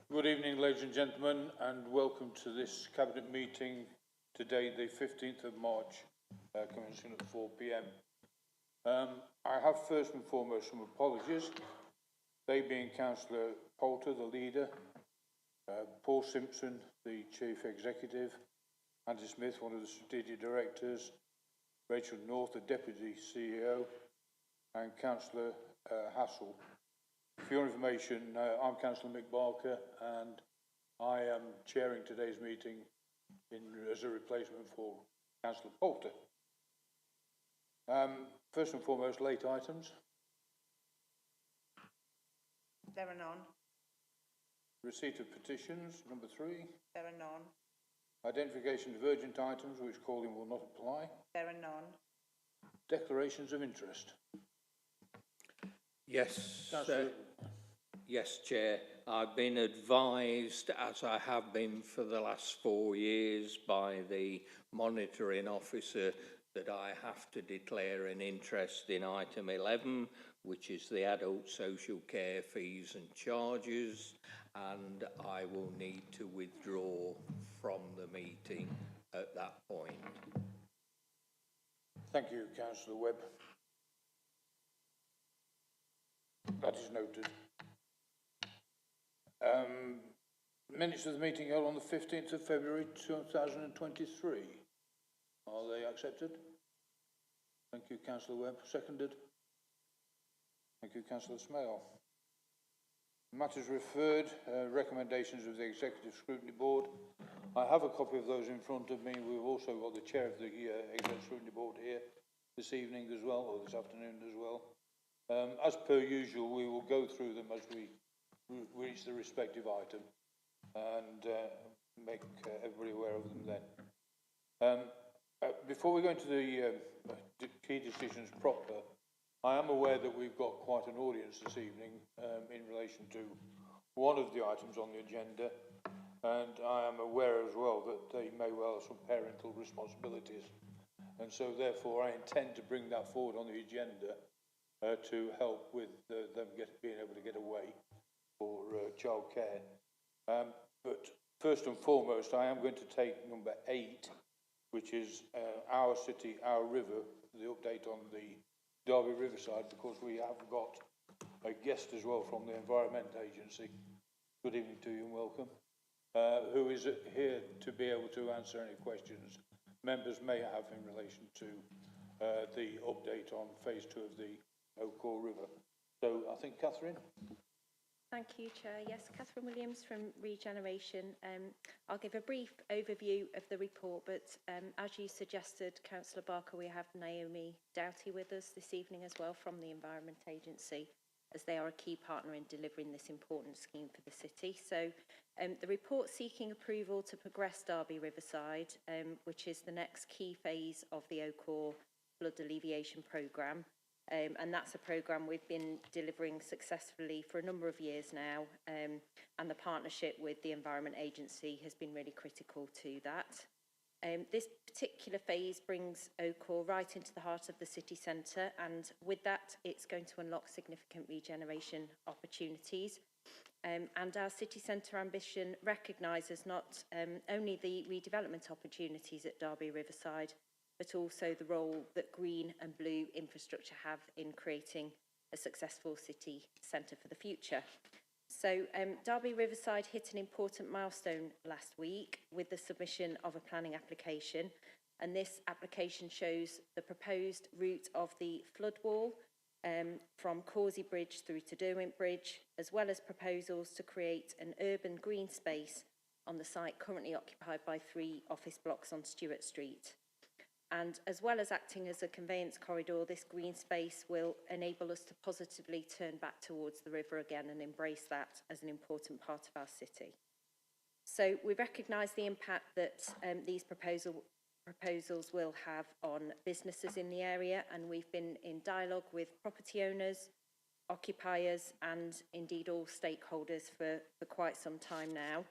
Good evening, ladies and gentlemen, and welcome to this Cabinet meeting today, the 15th of March, commencing at 4 p.m. I have first and foremost some apologies, they being Councillor Poulter, the leader, Paul Simpson, the Chief Executive, Andy Smith, one of the Strategic Directors, Rachel North, the Deputy CEO, and Councillor Hassel. For your information, I'm Councillor Mick Barker and I am chairing today's meeting as a replacement for Councillor Poulter. First and foremost, late items. There are none. Receipt of petitions, number 3. There are none. Identification of urgent items which calling will not apply. There are none. Declarations of interest. Yes, yes, Chair. I've been advised, as I have been for the last 4 years, by the monitoring officer that I have to declare an interest in item 11, which is the adult social care fees and charges, and I will need to withdraw from the meeting at that point. Thank you, Councillor Webb. That is noted. Minutes of the meeting held on the 15th of February 2023. Are they accepted? Thank you, Councillor Webb. Seconded. Thank you, Councillor Smale. Matters referred, recommendations of the Executive Scrutiny Board. I have a copy of those in front of me. We've also got the Chair of the Executive Scrutiny Board here this evening as well, or this afternoon as well. As per usual, we will go through them as we reach the respective item and make everybody aware of them then. Before we go into the key decisions proper, I am aware that we've got quite an audience this evening in relation to one of the items on the agenda, and I am aware as well that they may well have some parental responsibilities, and so therefore I intend to bring that forward on the agenda to help with them being able to get away for childcare. But first and foremost, I am going to take number 8, which is Our City, Our River, the update on the Derby Riverside, because we have got a guest as well from the Environment Agency. Good evening to you and welcome. Who is here to be able to answer any questions members may have in relation to the update on phase 2 of the O'Core River. So I think Catherine. Thank you, Chair. Yes, Catherine Williams from Regeneration. I'll give a brief overview of the report, but as you suggested, Councillor Barker, we have Naomi Doughty with us this evening as well from the Environment Agency, as they are a key partner in delivering this important scheme for the city. So the report seeking approval to progress Derby Riverside, which is the next key phase of the O'Core Flood Alleviation Programme. And that's a programme we've been delivering successfully for a number of years now, and the partnership with the Environment Agency has been really critical to that. This particular phase brings O'Core right into the heart of the city centre, and with that it's going to unlock significant regeneration opportunities. And our city centre ambition recognises not only the redevelopment opportunities at Derby Riverside, but also the role that green and blue infrastructure have in creating a successful city centre for the future. So Derby Riverside hit an important milestone last week with the submission of a planning application, and this application shows the proposed route of the flood wall from Causey Bridge through to Derwent Bridge, as well as proposals to create an urban green space on the site currently occupied by 3 office blocks on Stewart Street. And as well as acting as a conveyance corridor, this green space will enable us to positively turn back towards the river again and embrace that as an important part of our city. So we recognise the impact that these proposals will have on businesses in the area, and we've been in dialogue with property owners, occupiers and indeed all stakeholders for quite some time now.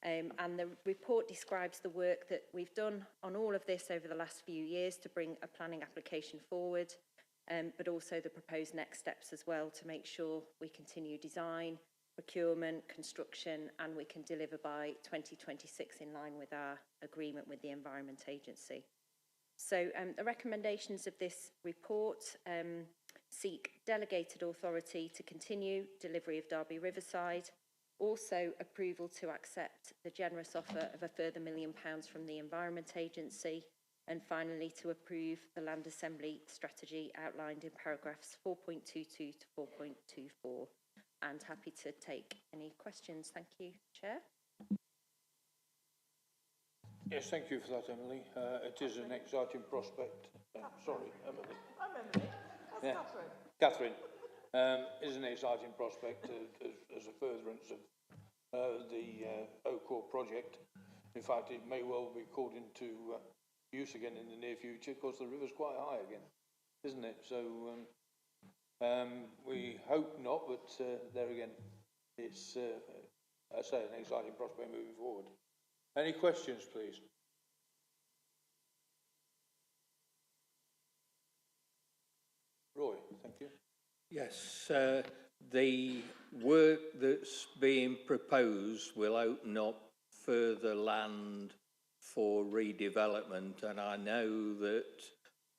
And the report describes the work that we've done on all of this over the last few years to bring a planning application forward, but also the proposed next steps as well to make sure we continue design procurement, construction, and we can deliver by 2026 in line with our agreement with the Environment Agency. So the recommendations of this report seek delegated authority to continue delivery of Derby Riverside, also approval to accept the generous offer of a further £1 million from the Environment Agency, and finally to approve the Land Assembly strategy outlined in paragraphs 4.22 to 4.24. And happy to take any questions. Thank you, Chair. Yes, thank you for that, Emily. It is an exciting prospect. Sorry, Emily. I'm Emily. That's Yeah. Catherine. Catherine, is an exciting prospect as a furtherance of the O'Core project. In fact, it may well be called into use again in the near future because the river's quite high again, isn't it? So we hope not, but there again, it's, I say, an exciting prospect moving forward. Any questions, please? Roy, thank you. Yes, the work that's being proposed will open up further land for redevelopment, and I know that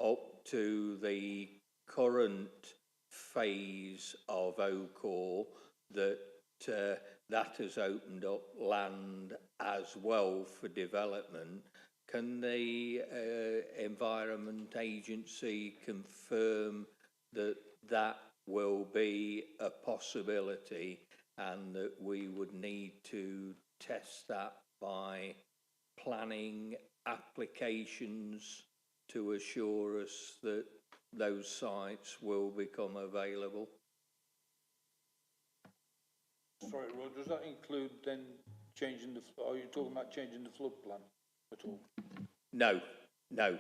up to the current phase of O'Core that that has opened up land as well for development. Can the Environment Agency confirm that that will be a possibility and that we would need to test that by planning applications to assure us that those sites will become available? Sorry, Roy, does that include then changing the, are you talking about changing the flood plan at all? No, no,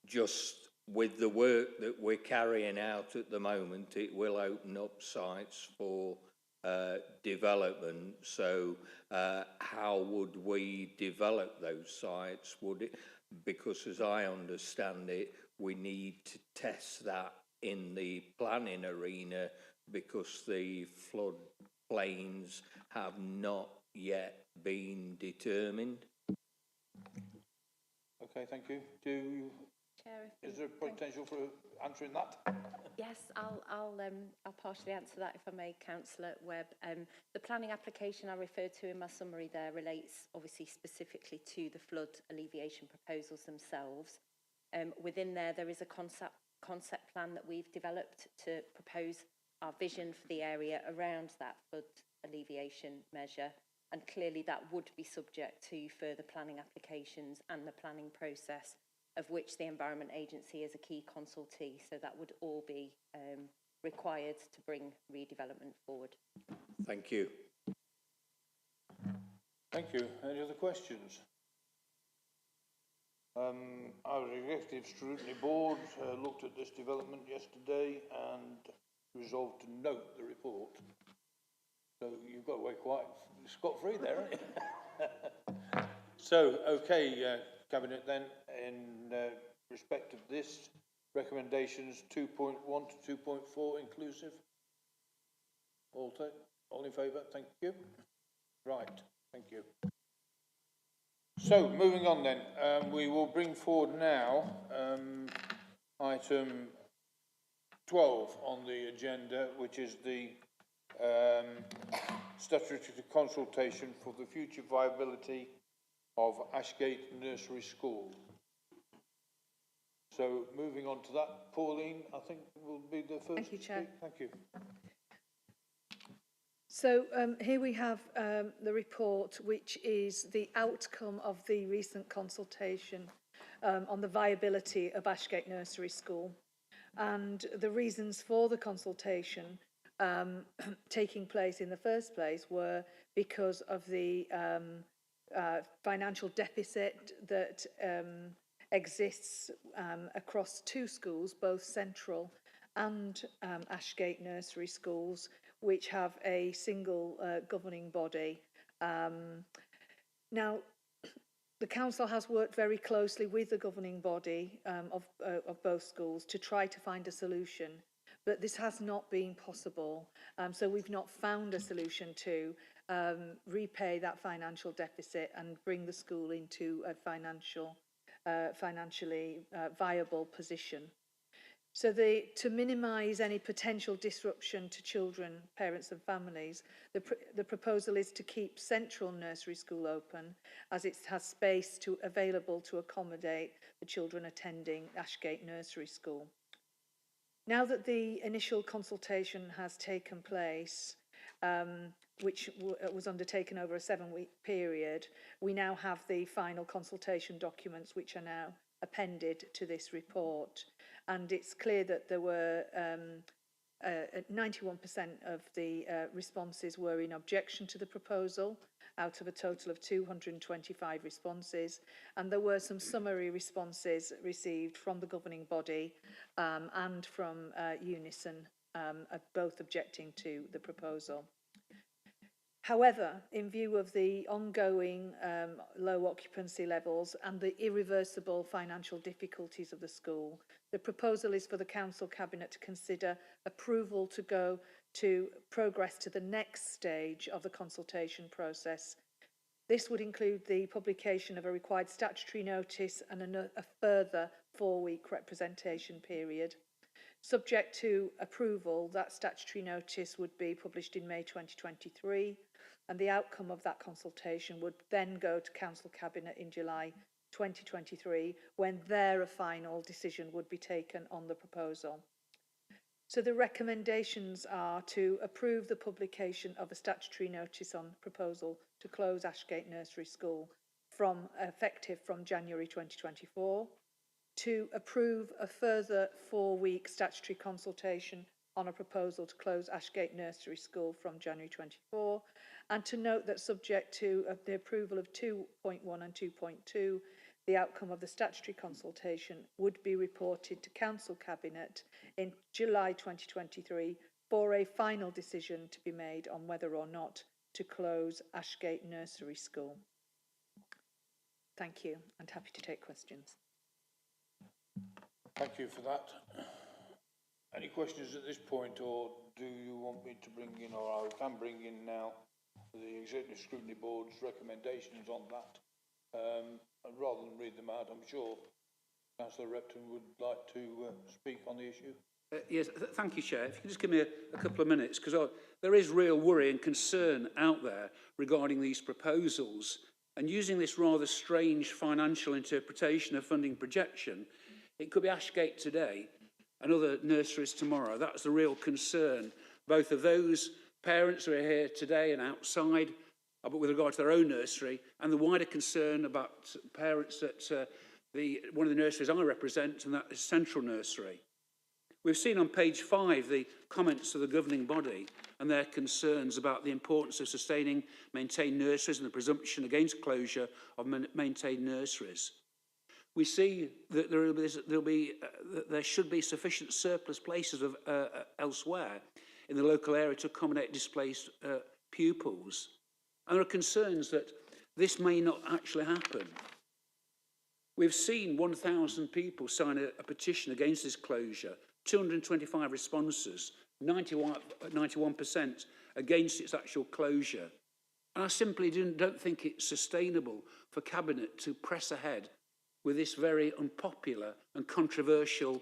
just with the work that we're carrying out at the moment, it will open up sites for development. So how would we develop those sites? Would it, because as I understand it, we need to test that in the planning arena because the flood plains have not yet been determined. Okay, thank you. Chair, Is there potential for answering that? yes, I'll partially answer that if I may, Councillor Webb. The planning application I referred to in my summary there relates obviously specifically to the flood alleviation proposals themselves. Within there is a concept plan that we've developed to propose our vision for the area around that flood alleviation measure, and clearly that would be subject to further planning applications and the planning process, of which the Environment Agency is a key consultee, so that would all be required to bring redevelopment forward. Thank you. Thank you. Any other questions? Our Executive Scrutiny Board looked at this development yesterday and resolved to note the report. So you've got away quite scot-free there, haven't you? So, okay, Cabinet then, in respect of this, recommendations 2.1 to 2.4 inclusive. All in favour? Thank you. Right, thank you. So, moving on then, we will bring forward now item 12 on the agenda, which is the statutory consultation for the future viability of Ashgate Nursery School. So, moving on to that, Pauline, I think will be the first. Thank you, Chair. Thank you. So here we have the report, which is the outcome of the recent consultation on the viability of Ashgate Nursery School. And the reasons for the consultation taking place in the first place were because of the financial deficit that exists across two schools, both Central and Ashgate Nursery Schools, which have a single governing body. Now, the council has worked very closely with the governing body of both schools to try to find a solution. but this has not been possible. So we've not found a solution to repay that financial deficit and bring the school into a financially viable position. So to minimise any potential disruption to children, parents and families, the proposal is to keep Central Nursery School open as it has space available to accommodate the children attending Ashgate Nursery School. Now that the initial consultation has taken place, which was undertaken over a 7-week period, we now have the final consultation documents which are now appended to this report. And it's clear that there were 91% of the responses were in objection to the proposal out of a total of 225 responses, and there were some summary responses received from the governing body and from Unison, both objecting to the proposal. However, in view of the ongoing low occupancy levels and the irreversible financial difficulties of the school, the proposal is for the Council Cabinet to consider approval to go to progress to the next stage of the consultation process. This would include the publication of a required statutory notice and a further 4-week representation period. Subject to approval, that statutory notice would be published in May 2023, and the outcome of that consultation would then go to Council Cabinet in July 2023, when a final decision would be taken on the proposal. So the recommendations are to approve the publication of a statutory notice on proposal to close Ashgate Nursery School effective from January 2024, to approve a further 4-week statutory consultation on a proposal to close Ashgate Nursery School from January 24, and to note that subject to the approval of 2.1 and 2.2, the outcome of the statutory consultation would be reported to Council Cabinet in July 2023 for a final decision to be made on whether or not to close Ashgate Nursery School. Thank you, and happy to take questions. Thank you for that. Any questions at this point, or do you want me to bring in, or I can bring in now, the Executive Scrutiny Board's recommendations on that? And rather than read them out, I'm sure Councillor Repton would like to speak on the issue. Yes, thank you, Chair. If you can just give me a couple of minutes, because there is real worry and concern out there regarding these proposals, and using this rather strange financial interpretation of funding projection, it could be Ashgate today and other nurseries tomorrow. That's the real concern, both of those parents who are here today and outside, but with regard to their own nursery, and the wider concern about parents at one of the nurseries I represent, and that is Central Nursery. We've seen on page 5 the comments of the governing body and their concerns about the importance of sustaining maintained nurseries and the presumption against closure of maintained nurseries. We see that there should be sufficient surplus places elsewhere in the local area to accommodate displaced pupils. And there are concerns that this may not actually happen. We've seen 1,000 people sign a petition against this closure, 225 responses, 91% against its actual closure. And I simply don't think it's sustainable for Cabinet to press ahead with this very unpopular and controversial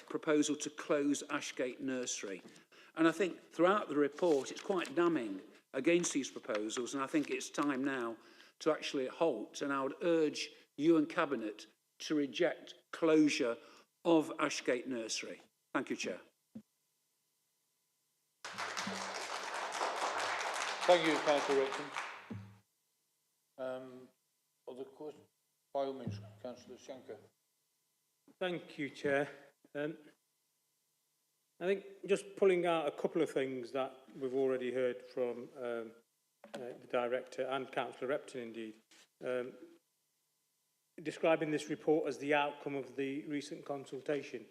proposal to close Ashgate Nursery. And I think throughout the report it's quite damning against these proposals, and I think it's time now to actually halt, and I would urge you and Cabinet to reject closure of Ashgate Nursery. Thank you, Chair. Thank you, Councillor Repton. Other questions? By all means, Councillor Shanker. Thank you, Chair. I think just pulling out a couple of things that we've already heard from the Director and Councillor Repton, indeed. Describing this report as the outcome of the recent consultation.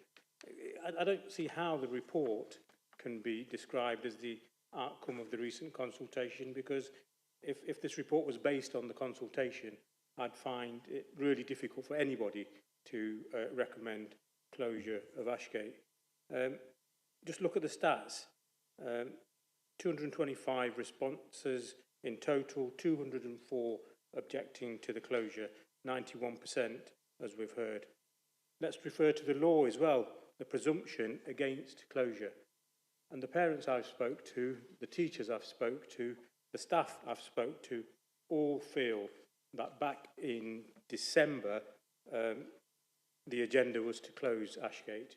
I don't see how the report can be described as the outcome of the recent consultation, because if this report was based on the consultation, I'd find it really difficult for anybody to recommend closure of Ashgate. just look at the stats. 225 responses in total, 204 objecting to the closure, 91%, as we've heard. Let's refer to the law as well, the presumption against closure. And the parents I've spoke to, the teachers I've spoke to, the staff I've spoke to, all feel that back in December, the agenda was to close Ashgate.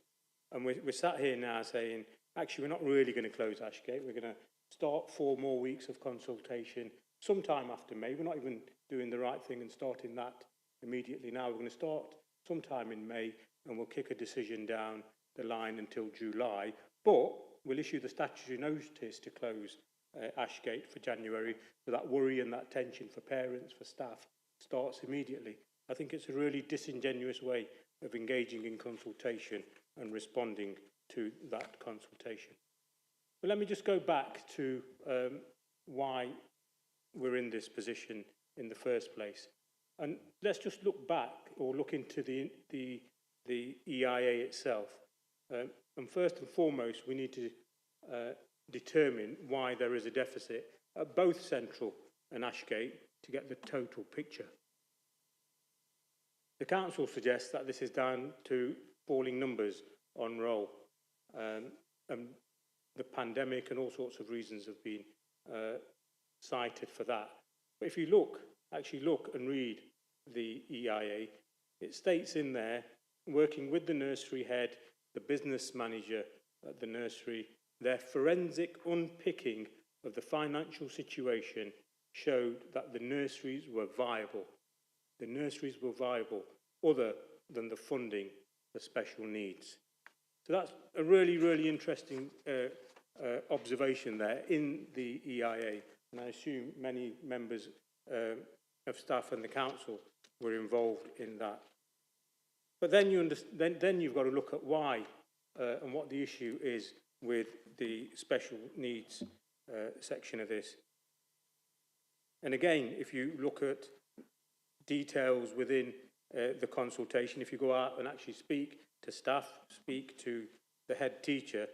And we're sat here now saying, actually, we're not really going to close Ashgate. We're going to start 4 more weeks of consultation sometime after May. We're not even doing the right thing and starting that immediately now. We're going to start sometime in May, and we'll kick a decision down the line until July. But we'll issue the statutory notice to close Ashgate for January, so that worry and that tension for parents, for staff, starts immediately. I think it's a really disingenuous way of engaging in consultation and responding to that consultation. But let me just go back to why we're in this position in the first place. And let's just look back, or look into the EIA itself. And first and foremost, we need to determine why there is a deficit at both Central and Ashgate to get the total picture. The council suggests that this is down to falling numbers on roll, and the pandemic and all sorts of reasons have been cited for that. But if you actually look and read the EIA, it states in there, working with the nursery head, the business manager at the nursery, their forensic unpicking of the financial situation showed that the nurseries were viable. The nurseries were viable, other than the funding for special needs. So that's a really, really interesting observation there in the EIA, and I assume many members of staff and the council were involved in that. But then you've got to look at why and what the issue is with the special needs section of this. And again, if you look at details within the consultation, if you go out and actually speak to staff, speak to the head teacher,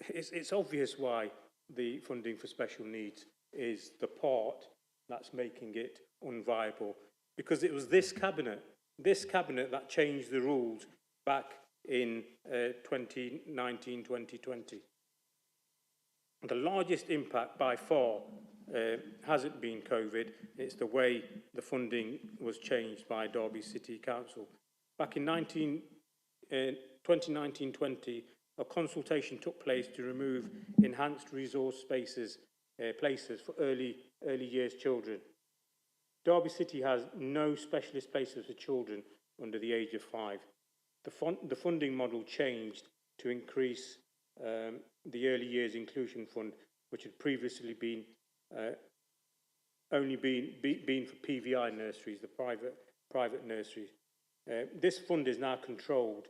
it's obvious why the funding for special needs is the part that's making it unviable. Because it was this cabinet that changed the rules back in 2019-2020. The largest impact by far hasn't been COVID, it's the way the funding was changed by Derby City Council. Back in 2019-20, a consultation took place to remove enhanced resource places for early years children. Derby City has no specialist places for children under the age of 5. The funding model changed to increase the Early Years Inclusion Fund, which had previously been only been for PVI nurseries, the private nurseries. This fund is now controlled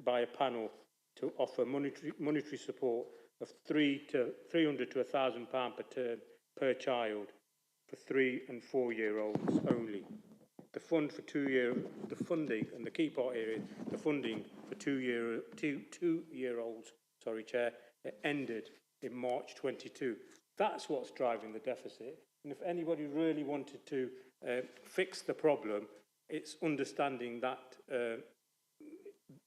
by a panel to offer monetary support of £300 to £1,000 per term per child for 3 and 4 year olds only. The fund for the funding, and the key part here is the funding for two-year-olds, it ended in March 22. That's what's driving the deficit. And if anybody really wanted to fix the problem, it's understanding that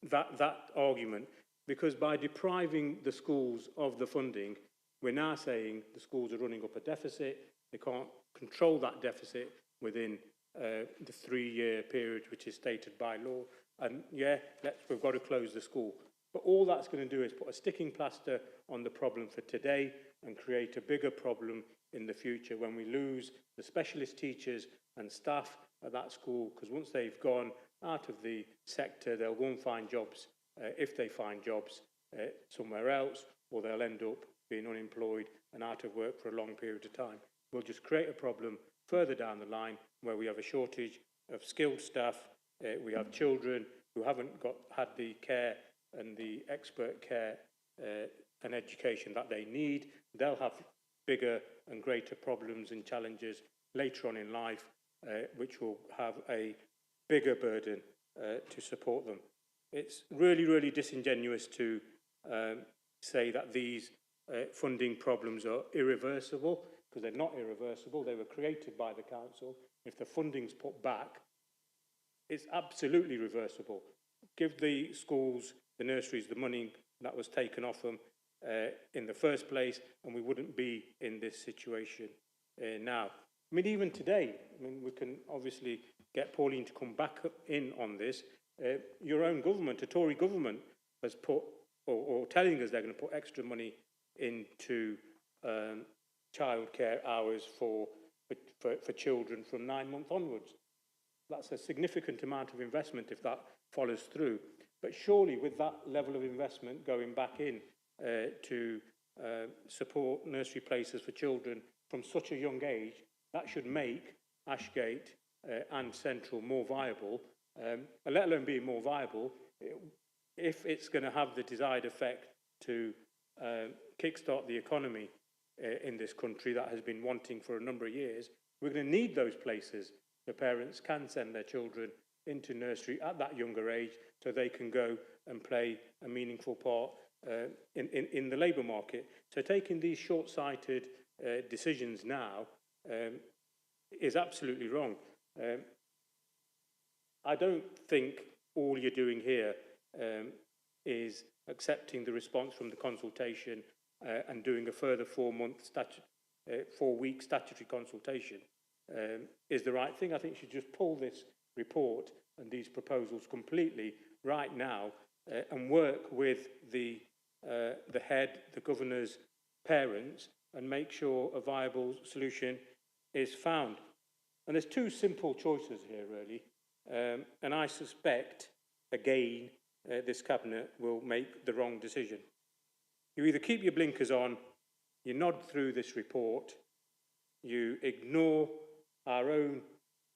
that argument. Because by depriving the schools of the funding, we're now saying the schools are running up a deficit. They can't control that deficit within the 3-year period which is stated by law. And yeah, we've got to close the school. But all that's going to do is put a sticking plaster on the problem for today and create a bigger problem in the future when we lose the specialist teachers and staff at that school, because once they've gone out of the sector, they'll go and find jobs, if they find jobs somewhere else, or they'll end up being unemployed and out of work for a long period of time. We'll just create a problem further down the line where we have a shortage of skilled staff, we have children who haven't had the care and the expert care and education that they need. They'll have bigger and greater problems and challenges later on in life, which will have a bigger burden to support them. It's really, really disingenuous to say that these funding problems are irreversible, because they're not irreversible. They were created by the council. If the funding's put back, it's absolutely reversible. Give the schools, the nurseries, the money that was taken off them in the first place, and we wouldn't be in this situation now. I mean, even today, I mean, we can obviously get Pauline to come back in on this. Your own government, a Tory government, has put, or telling us they're going to put extra money into childcare hours for children from 9 months onwards. That's a significant amount of investment if that follows through. But surely with that level of investment going back in to support nursery places for children from such a young age, that should make Ashgate and Central more viable, and let alone being more viable, if it's going to have the desired effect to kickstart the economy in this country that has been wanting for a number of years, we're going to need those places. The parents can send their children into nursery at that younger age so they can go and play a meaningful part in the labour market. So taking these short-sighted decisions now is absolutely wrong. I don't think all you're doing here is accepting the response from the consultation and doing a further 4-week statutory consultation is the right thing. I think you should just pull this report and these proposals completely right now and work with the head, the governors, parents, and make sure a viable solution is found. And there's two simple choices here, really. And I suspect, again, this cabinet will make the wrong decision. You either keep your blinkers on, you nod through this report, you ignore our own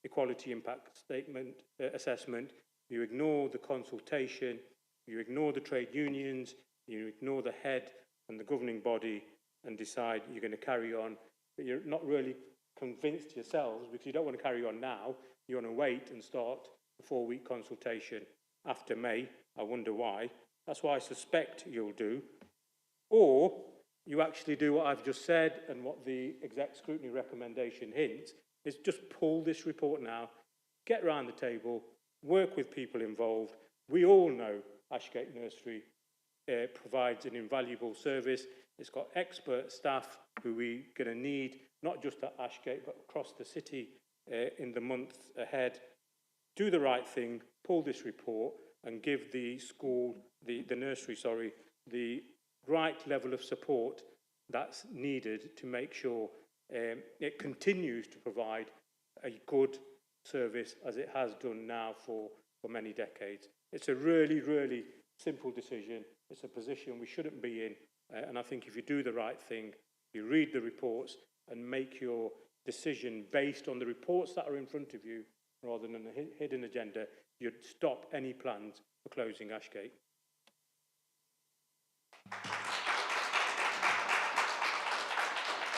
equality impact statement assessment, you ignore the consultation, you ignore the trade unions, you ignore the head and the governing body and decide you're going to carry on, but you're not really convinced yourselves because you don't want to carry on now. You want to wait and start the 4-week consultation after May. I wonder why. That's what I suspect you'll do. Or you actually do what I've just said and what the exec scrutiny recommendation hints, is just pull this report now, get round the table, work with people involved. We all know Ashgate Nursery provides an invaluable service. It's got expert staff who we're going to need, not just at Ashgate, but across the city in the months ahead. Do the right thing, pull this report and give the school, the nursery, the right level of support that's needed to make sure it continues to provide a good service as it has done now for many decades. It's a really, really simple decision. It's a position we shouldn't be in. And I think if you do the right thing, you read the reports and make your decision based on the reports that are in front of you rather than a hidden agenda, you'd stop any plans for closing Ashgate.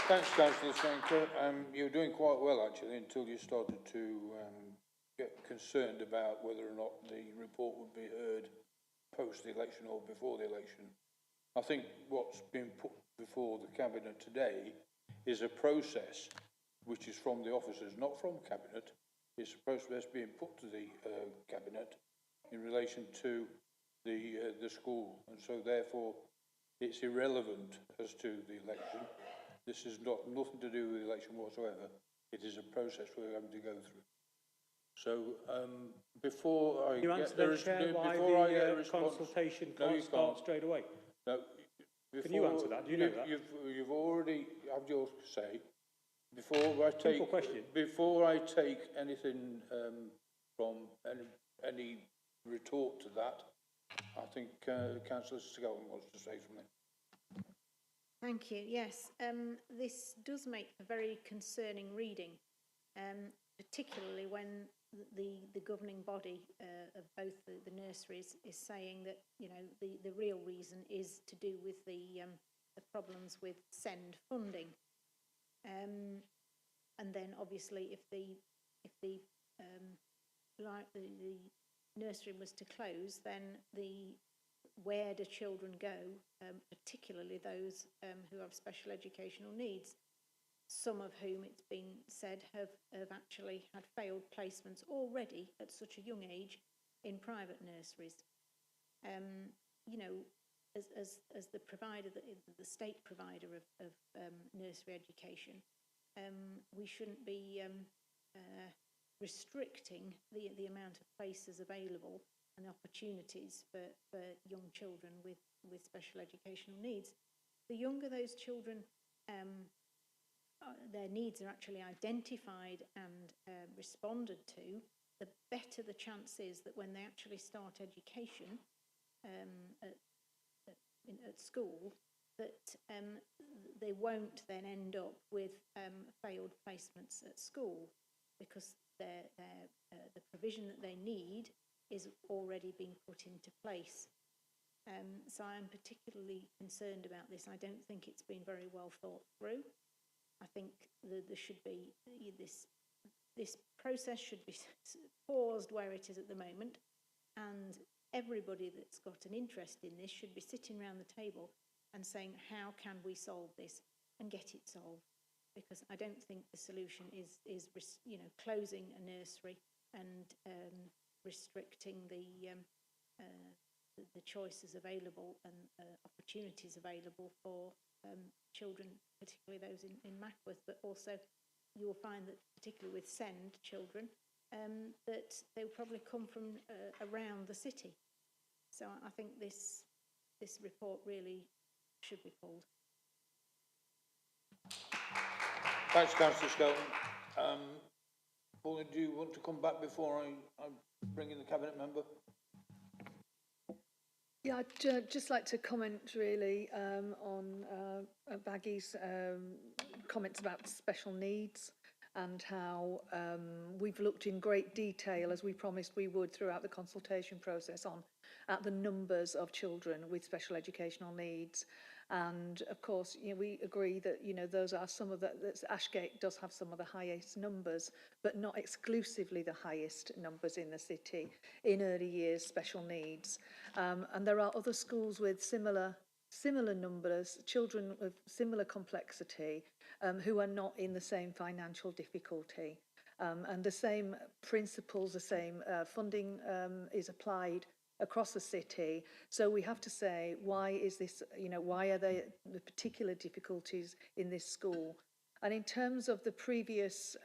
Thanks, Councillor Schenker. You were doing quite well, actually, until you started to get concerned about whether or not the report would be heard post the election or before the election. I think what's been put before the Cabinet today is a process which is from the officers, not from Cabinet. It's a process being put to the Cabinet in relation to the school, and so therefore it's irrelevant as to the election. This is nothing to do with the election whatsoever. It is a process we're having to go through. So before I You answer the chair why the consultation can't start straight away? No. Can you answer that? Do you know that? You've already had your say. Before I take anything from any retort to that, I think Councillor Skelton wants to say something. Thank you. Yes, this does make a very concerning reading, particularly when the governing body of both the nurseries is saying that, you know, the real reason is to do with the problems with SEND funding, and then obviously if the nursery was to close, then the where do children go, particularly those who have special educational needs, some of whom it's been said have actually had failed placements already at such a young age in private nurseries. You know, as the provider, the state provider of nursery education, we shouldn't be restricting the amount of places available and opportunities for young children with special educational needs. The younger those children, their needs are actually identified and responded to, the better the chance is that when they actually start education at school, that they won't then end up with failed placements at school, because the provision that they need is already being put into place. So I'm particularly concerned about this. I don't think it's been very well thought through. I think there should be this process should be paused where it is at the moment, and everybody that's got an interest in this should be sitting around the table and saying, how can we solve this and get it solved? Because I don't think the solution is you know, closing a nursery and restricting the choices available and opportunities available for children, particularly those in Mackworth, but also you will find that particularly with SEND children, that they will probably come from around the city. So I think this report really should be pulled. Thanks, Councillor Skelton. Pauline, do you want to come back before I bring in the Cabinet Member? Yeah, I'd just like to comment really on Baggy's comments about special needs and how we've looked in great detail, as we promised we would throughout the consultation process, at the numbers of children with special educational needs. And of course, you know, we agree that, you know, those are some of that Ashgate does have some of the highest numbers, but not exclusively the highest numbers in the city in early years special needs. And there are other schools with similar numbers, children of similar complexity, who are not in the same financial difficulty. And the same principles, the same funding is applied across the city. So we have to say, why is this, you know, why are there the particular difficulties in this school? And in terms of the previous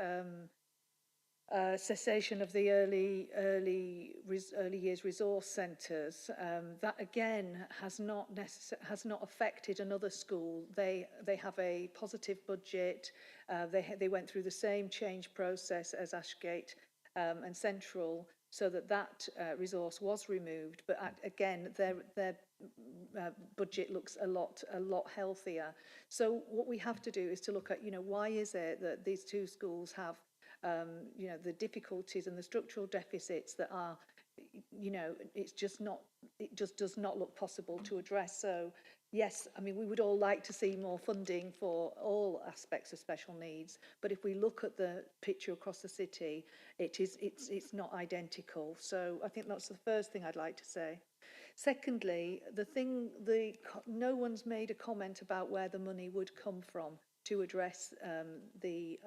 cessation of the early years resource centres, that again has not affected another school. They have a positive budget. They went through the same change process as Ashgate and Central, so that resource was removed. But again, their budget looks a lot healthier. So what we have to do is to look at, you know, why is it that these two schools have you know, the difficulties and the structural deficits that are, you know, it just does not look possible to address. So yes, I mean, we would all like to see more funding for all aspects of special needs, but if we look at the picture across the city, it's not identical. So I think that's the first thing I'd like to say. Secondly, no one's made a comment about where the money would come from to address the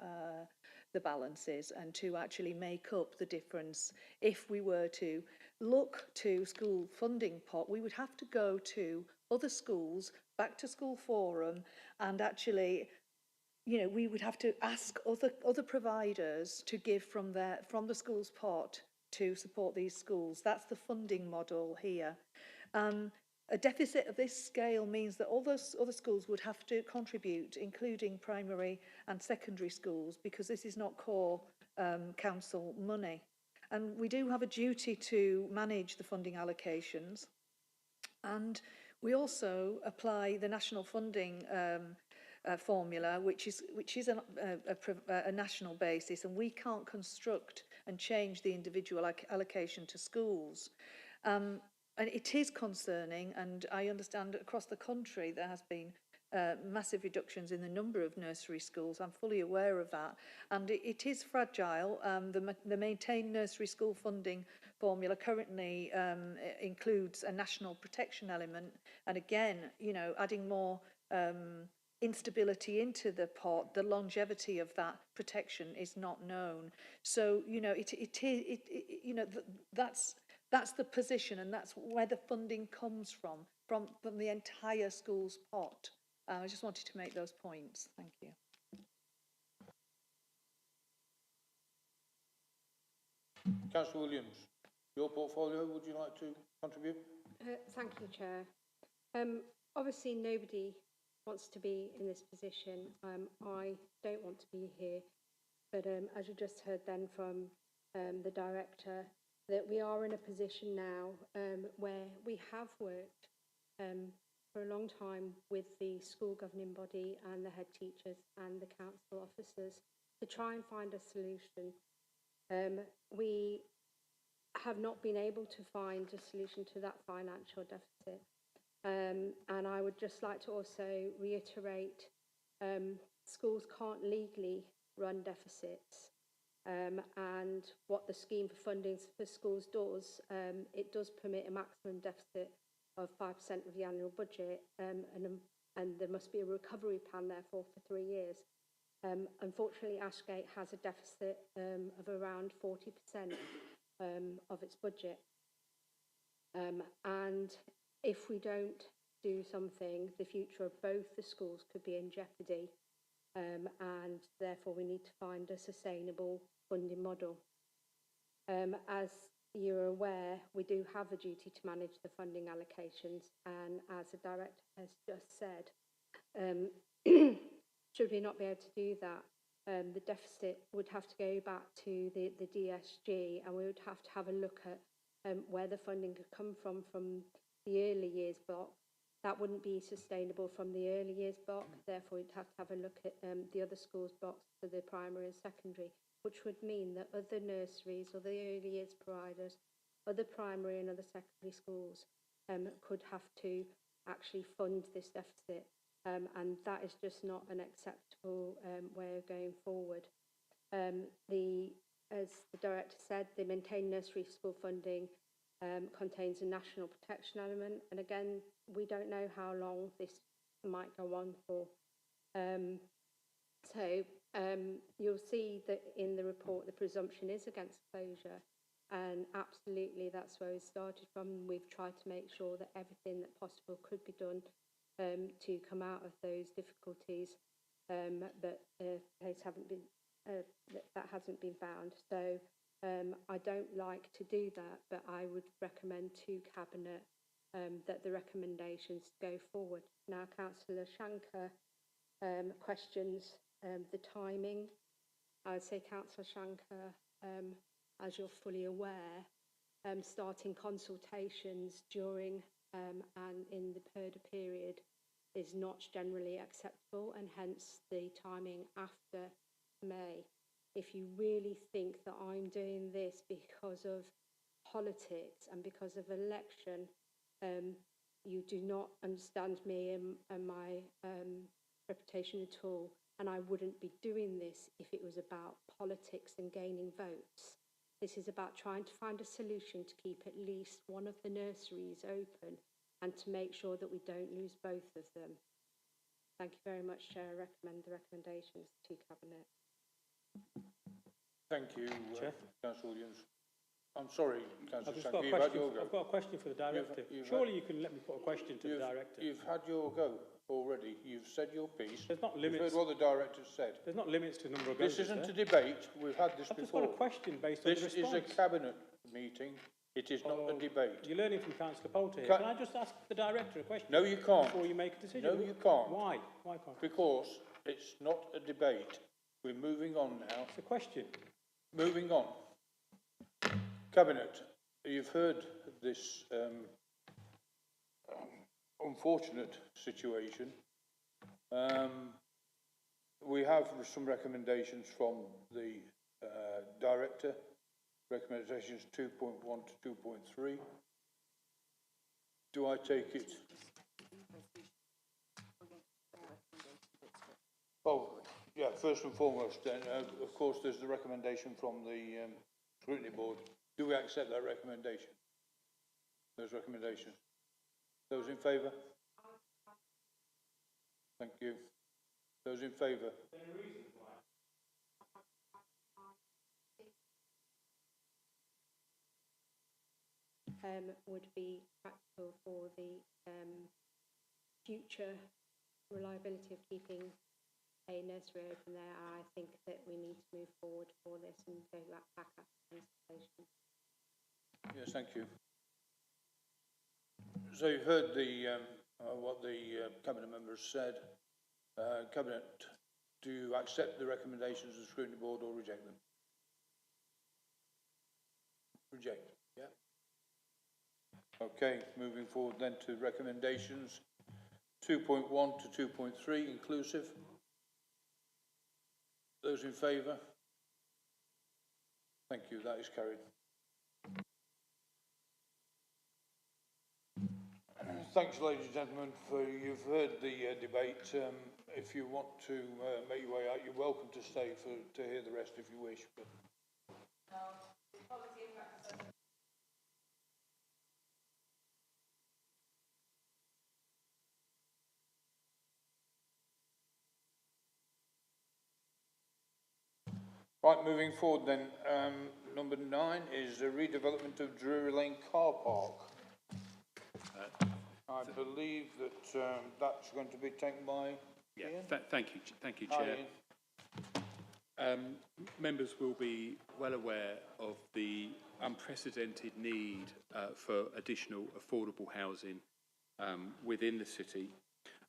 balances and to actually make up the difference. If we were to look to school funding pot, we would have to go to other schools, back to school forum, and actually, you know, we would have to ask other providers to give from the school's pot to support these schools. That's the funding model here. A deficit of this scale means that all those other schools would have to contribute, including primary and secondary schools, because this is not core council money. And we do have a duty to manage the funding allocations. And we also apply the national funding formula, which is a national basis, and we can't construct and change the individual allocation to schools. And it is concerning, and I understand across the country there has been massive reductions in the number of nursery schools. I'm fully aware of that, and it is fragile. The maintained nursery school funding formula currently includes a national protection element, and again, you know, adding more instability into the pot, the longevity of that protection is not known. So, you know, you know, that's the position, and that's where the funding comes from the entire school's pot. I just wanted to make those points. Thank you. Councillor Williams, your portfolio, would you like to contribute? Thank you, Chair. Obviously, nobody wants to be in this position. I don't want to be here. But as you just heard then from the Director, that we are in a position now where we have worked for a long time with the school governing body and the head teachers and the council officers to try and find a solution. We have not been able to find a solution to that financial deficit. And I would just like to also reiterate, schools can't legally run deficits. And what the scheme for funding for schools does, it does permit a maximum deficit of 5% of the annual budget, and there must be a recovery plan, therefore, for 3 years. Unfortunately, Ashgate has a deficit of around 40% of its budget. And if we don't do something, the future of both the schools could be in jeopardy. And therefore we need to find a sustainable funding model. As you're aware, we do have a duty to manage the funding allocations, and as the Director has just said, should we not be able to do that, the deficit would have to go back to the DSG, and we would have to have a look at where the funding could come from the early years block. That wouldn't be sustainable from the early years block, therefore we'd have to have a look at the other schools blocks for the primary and secondary, which would mean that other nurseries or the early years providers, other primary and other secondary schools could have to actually fund this deficit, and that is just not an acceptable way of going forward. As the Director said, the maintained nursery school funding contains a national protection element, and again, we don't know how long this might go on for. So you'll see that in the report the presumption is against closure, and absolutely that's where we started from. We've tried to make sure that everything that possible could be done to come out of those difficulties, but place haven't been that hasn't been found. So I don't like to do that, but I would recommend to Cabinet that the recommendations go forward. Now, Councillor Shanker questions the timing. I would say, Councillor Shanker, as you're fully aware, starting consultations during and in the PERDA period is not generally acceptable, and hence the timing after May. If you really think that I'm doing this because of politics and because of election, you do not understand me and my reputation at all, and I wouldn't be doing this if it was about politics and gaining votes. This is about trying to find a solution to keep at least one of the nurseries open and to make sure that we don't lose both of them. Thank you very much, Chair. I recommend the recommendations to Cabinet. Thank you, Councillor Williams. I'm sorry, Councillor I've Shanker, you've had your go. I've got a question for the Director. Surely you can let me put a question to the Director. You've had your go already. You've said your piece. There's not You've limits. heard what the Director said. There's not limits to the number of goes. This isn't a debate. We've had this I've just before. got a question based on the This response. is a Cabinet meeting. It is not a debate. You're learning from Councillor Poulter here. Ca- Can I just ask the Director a question? No, you can't. Before you make a decision? No, you can't. Why? Why can't I? Because it's not a debate. We're moving on now. It's a question. Moving on. Cabinet, you've heard this unfortunate situation. We have some recommendations from the Director, recommendations 2.1 to 2.3. Do I take it? Well, yeah, first and foremost, then, of course, there's the recommendation from the scrutiny board. Do we accept that recommendation? Those recommendations? Those in favour? Thank you. Those in favour? Would be practical for the future reliability of keeping a nursery open there. I think that we need to move forward for this and go back after consultation. Yes, thank you. So you've heard the what the cabinet members said. Cabinet, do you accept the recommendations of the scrutiny board or reject them? Reject. Yeah. Okay, moving forward then to recommendations 2.1 to 2.3 inclusive. Those in favour? Thank you, that is carried. Thanks, ladies and gentlemen, for you've heard the debate. If you want to make your way out, you're welcome to stay to hear the rest if you wish. But right, moving forward then, number 9 is the redevelopment of Drury Lane car park. I believe that that's going to be taken by Ian. Thank you, Hi, Chair. Ian. Members will be well aware of the unprecedented need for additional affordable housing within the city,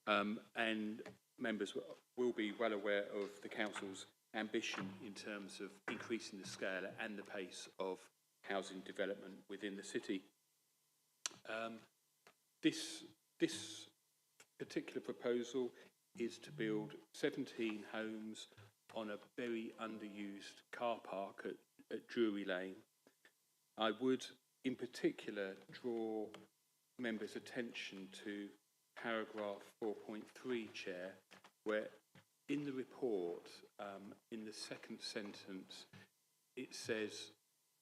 and members will be well aware of the Council's ambition in terms of increasing the scale and the pace of housing development within the city. This particular proposal is to build 17 homes on a very underused car park at Drury Lane. I would in particular draw members' attention to paragraph 4.3, Chair, where in the report, in the second sentence, it says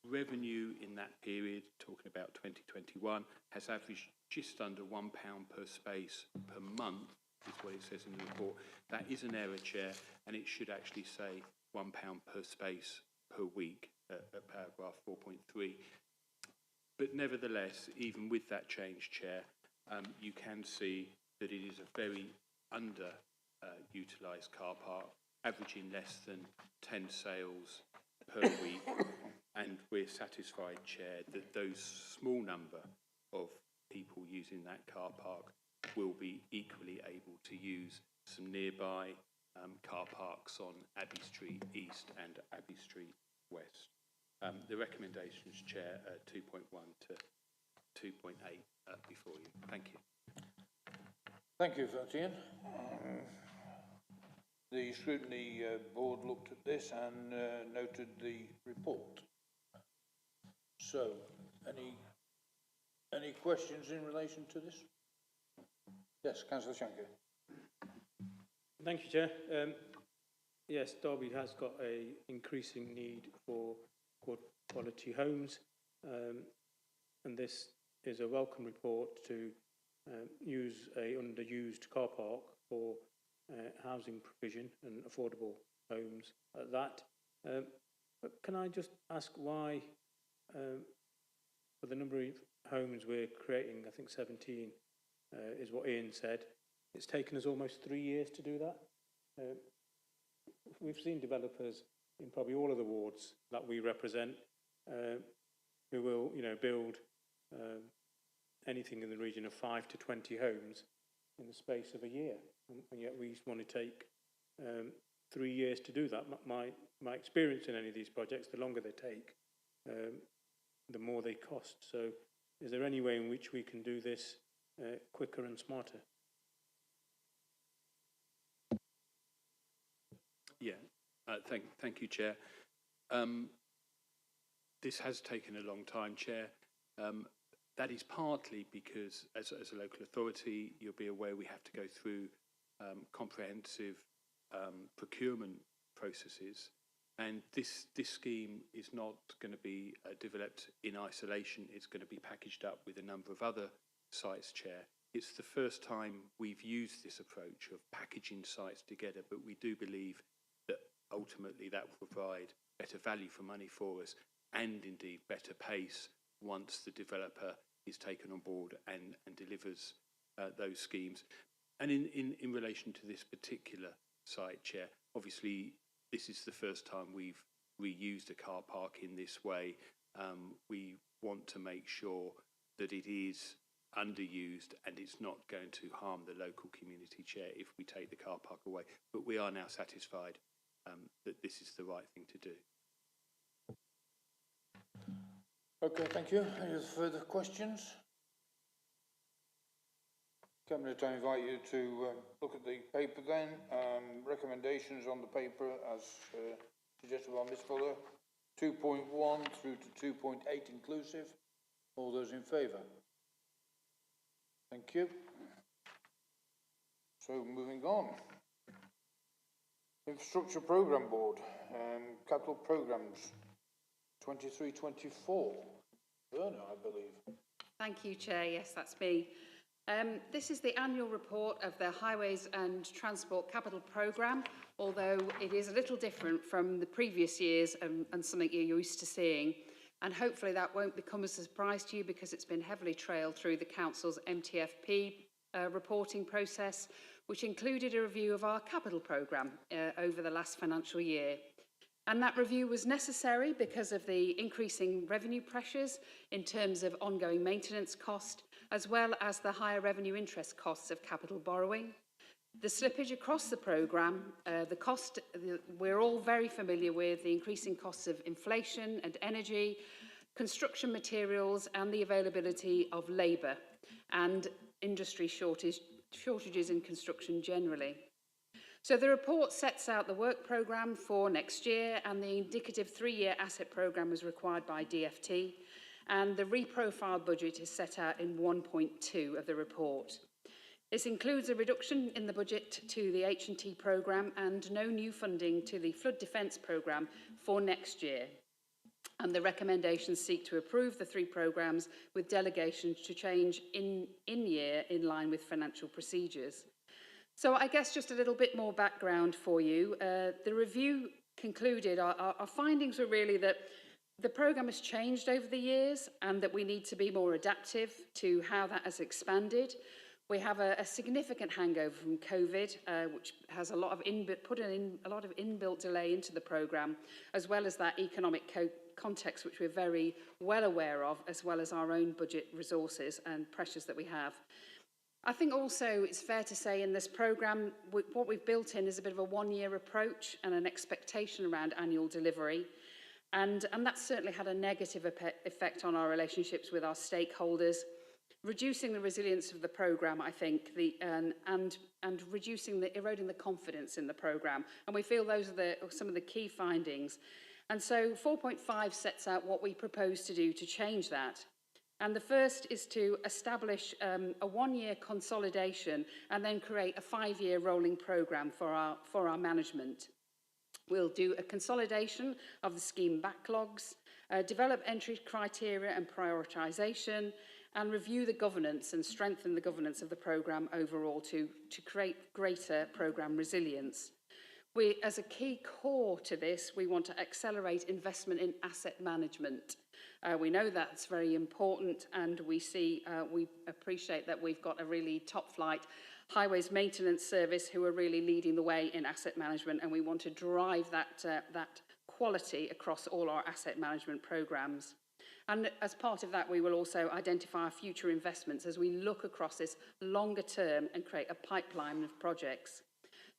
revenue in that period, talking about 2021, has averaged just under £1 per space per month, is what it says in the report. That is an error, Chair, and it should actually say £1 per space per week at paragraph 4.3. But nevertheless, even with that change, Chair, you can see that it is a very under-utilised car park, averaging less than 10 sales per week. And we're satisfied, Chair, that those small number of people using that car park will be equally able to use some nearby car parks on Abbey Street East and Abbey Street West. The recommendations, Chair, are 2.1 to 2.8 before you. Thank you. Thank you for that, Ian. The scrutiny board looked at this and noted the report. So, any questions in relation to this? Yes, Councillor Shanker. Thank you, Chair. Yes, Derby has got an increasing need for good quality homes, and this is a welcome report to use a underused car park for housing provision and affordable homes at that. But can I just ask why, for the number of homes we're creating, I think 17 is what Ian said, it's taken us almost 3 years to do that. We've seen developers in probably all of the wards that we represent who will, build anything in the region of 5 to 20 homes in the space of a year, and yet we want to take 3 years to do that. My experience in any of these projects, the longer they take, the more they cost. So is there any way in which we can do this quicker and smarter? Yeah, thank you, Chair. This has taken a long time, Chair. That is partly because, as a local authority, you'll be aware we have to go through comprehensive procurement processes. And this scheme is not going to be developed in isolation. It's going to be packaged up with a number of other sites, Chair. It's the first time we've used this approach of packaging sites together, but we do believe that ultimately that will provide better value for money for us and indeed better pace once the developer is taken on board and delivers those schemes. And in relation to this particular site, Chair, obviously this is the first time we've reused a car park in this way. We want to make sure that it is underused and it's not going to harm the local community, Chair, if we take the car park away. But we are now satisfied that this is the right thing to do. Okay, thank you. Any further questions? Cabinet, I invite you to look at the paper then. Recommendations on the paper as suggested by Ms Fuller, 2.1 through to 2.8 inclusive. All those in favour? Thank you. So moving on. Infrastructure Programme Board, capital programmes 23-24. Werner, I believe. Thank you, Chair. Yes, that's me. This is the annual report of the Highways and Transport Capital Programme, although it is a little different from the previous years and something you're used to seeing. And hopefully that won't become a surprise to you because it's been heavily trailed through the Council's MTFP reporting process, which included a review of our capital programme over the last financial year. And that review was necessary because of the increasing revenue pressures in terms of ongoing maintenance cost, as well as the higher revenue interest costs of capital borrowing. The slippage across the programme, we're all very familiar with the increasing costs of inflation and energy, construction materials and the availability of labour and industry shortages in construction generally. So the report sets out the work programme for next year, and the indicative 3-year asset programme was required by DfT, and the reprofiled budget is set out in 1.2 of the report. This includes a reduction in the budget to the H&T programme and no new funding to the flood defence programme for next year. And the recommendations seek to approve the 3 programmes with delegations to change in year in line with financial procedures. So I guess just a little bit more background for you. The review concluded, our findings were really that the programme has changed over the years and that we need to be more adaptive to how that has expanded. We have a significant hangover from COVID, which has put in a lot of inbuilt delay into the programme, as well as that economic context, which we're very well aware of, as well as our own budget resources and pressures that we have. I think also it's fair to say in this programme, what we've built in is a bit of a 1-year approach and an expectation around annual delivery. And that's certainly had a negative effect on our relationships with our stakeholders, reducing the resilience of the programme, I think, and eroding the confidence in the programme. And we feel those are some of the key findings. And so 4.5 sets out what we propose to do to change that. And the first is to establish a 1-year consolidation and then create a 5-year rolling programme for our management. We'll do a consolidation of the scheme backlogs, develop entry criteria and prioritisation, and review the governance and strengthen the governance of the programme overall to create greater programme resilience. As a key core to this, we want to accelerate investment in asset management. We know that's very important, and we appreciate that we've got a really top-flight highways maintenance service who are really leading the way in asset management, and we want to drive that quality across all our asset management programmes. And as part of that, we will also identify our future investments as we look across this longer term and create a pipeline of projects.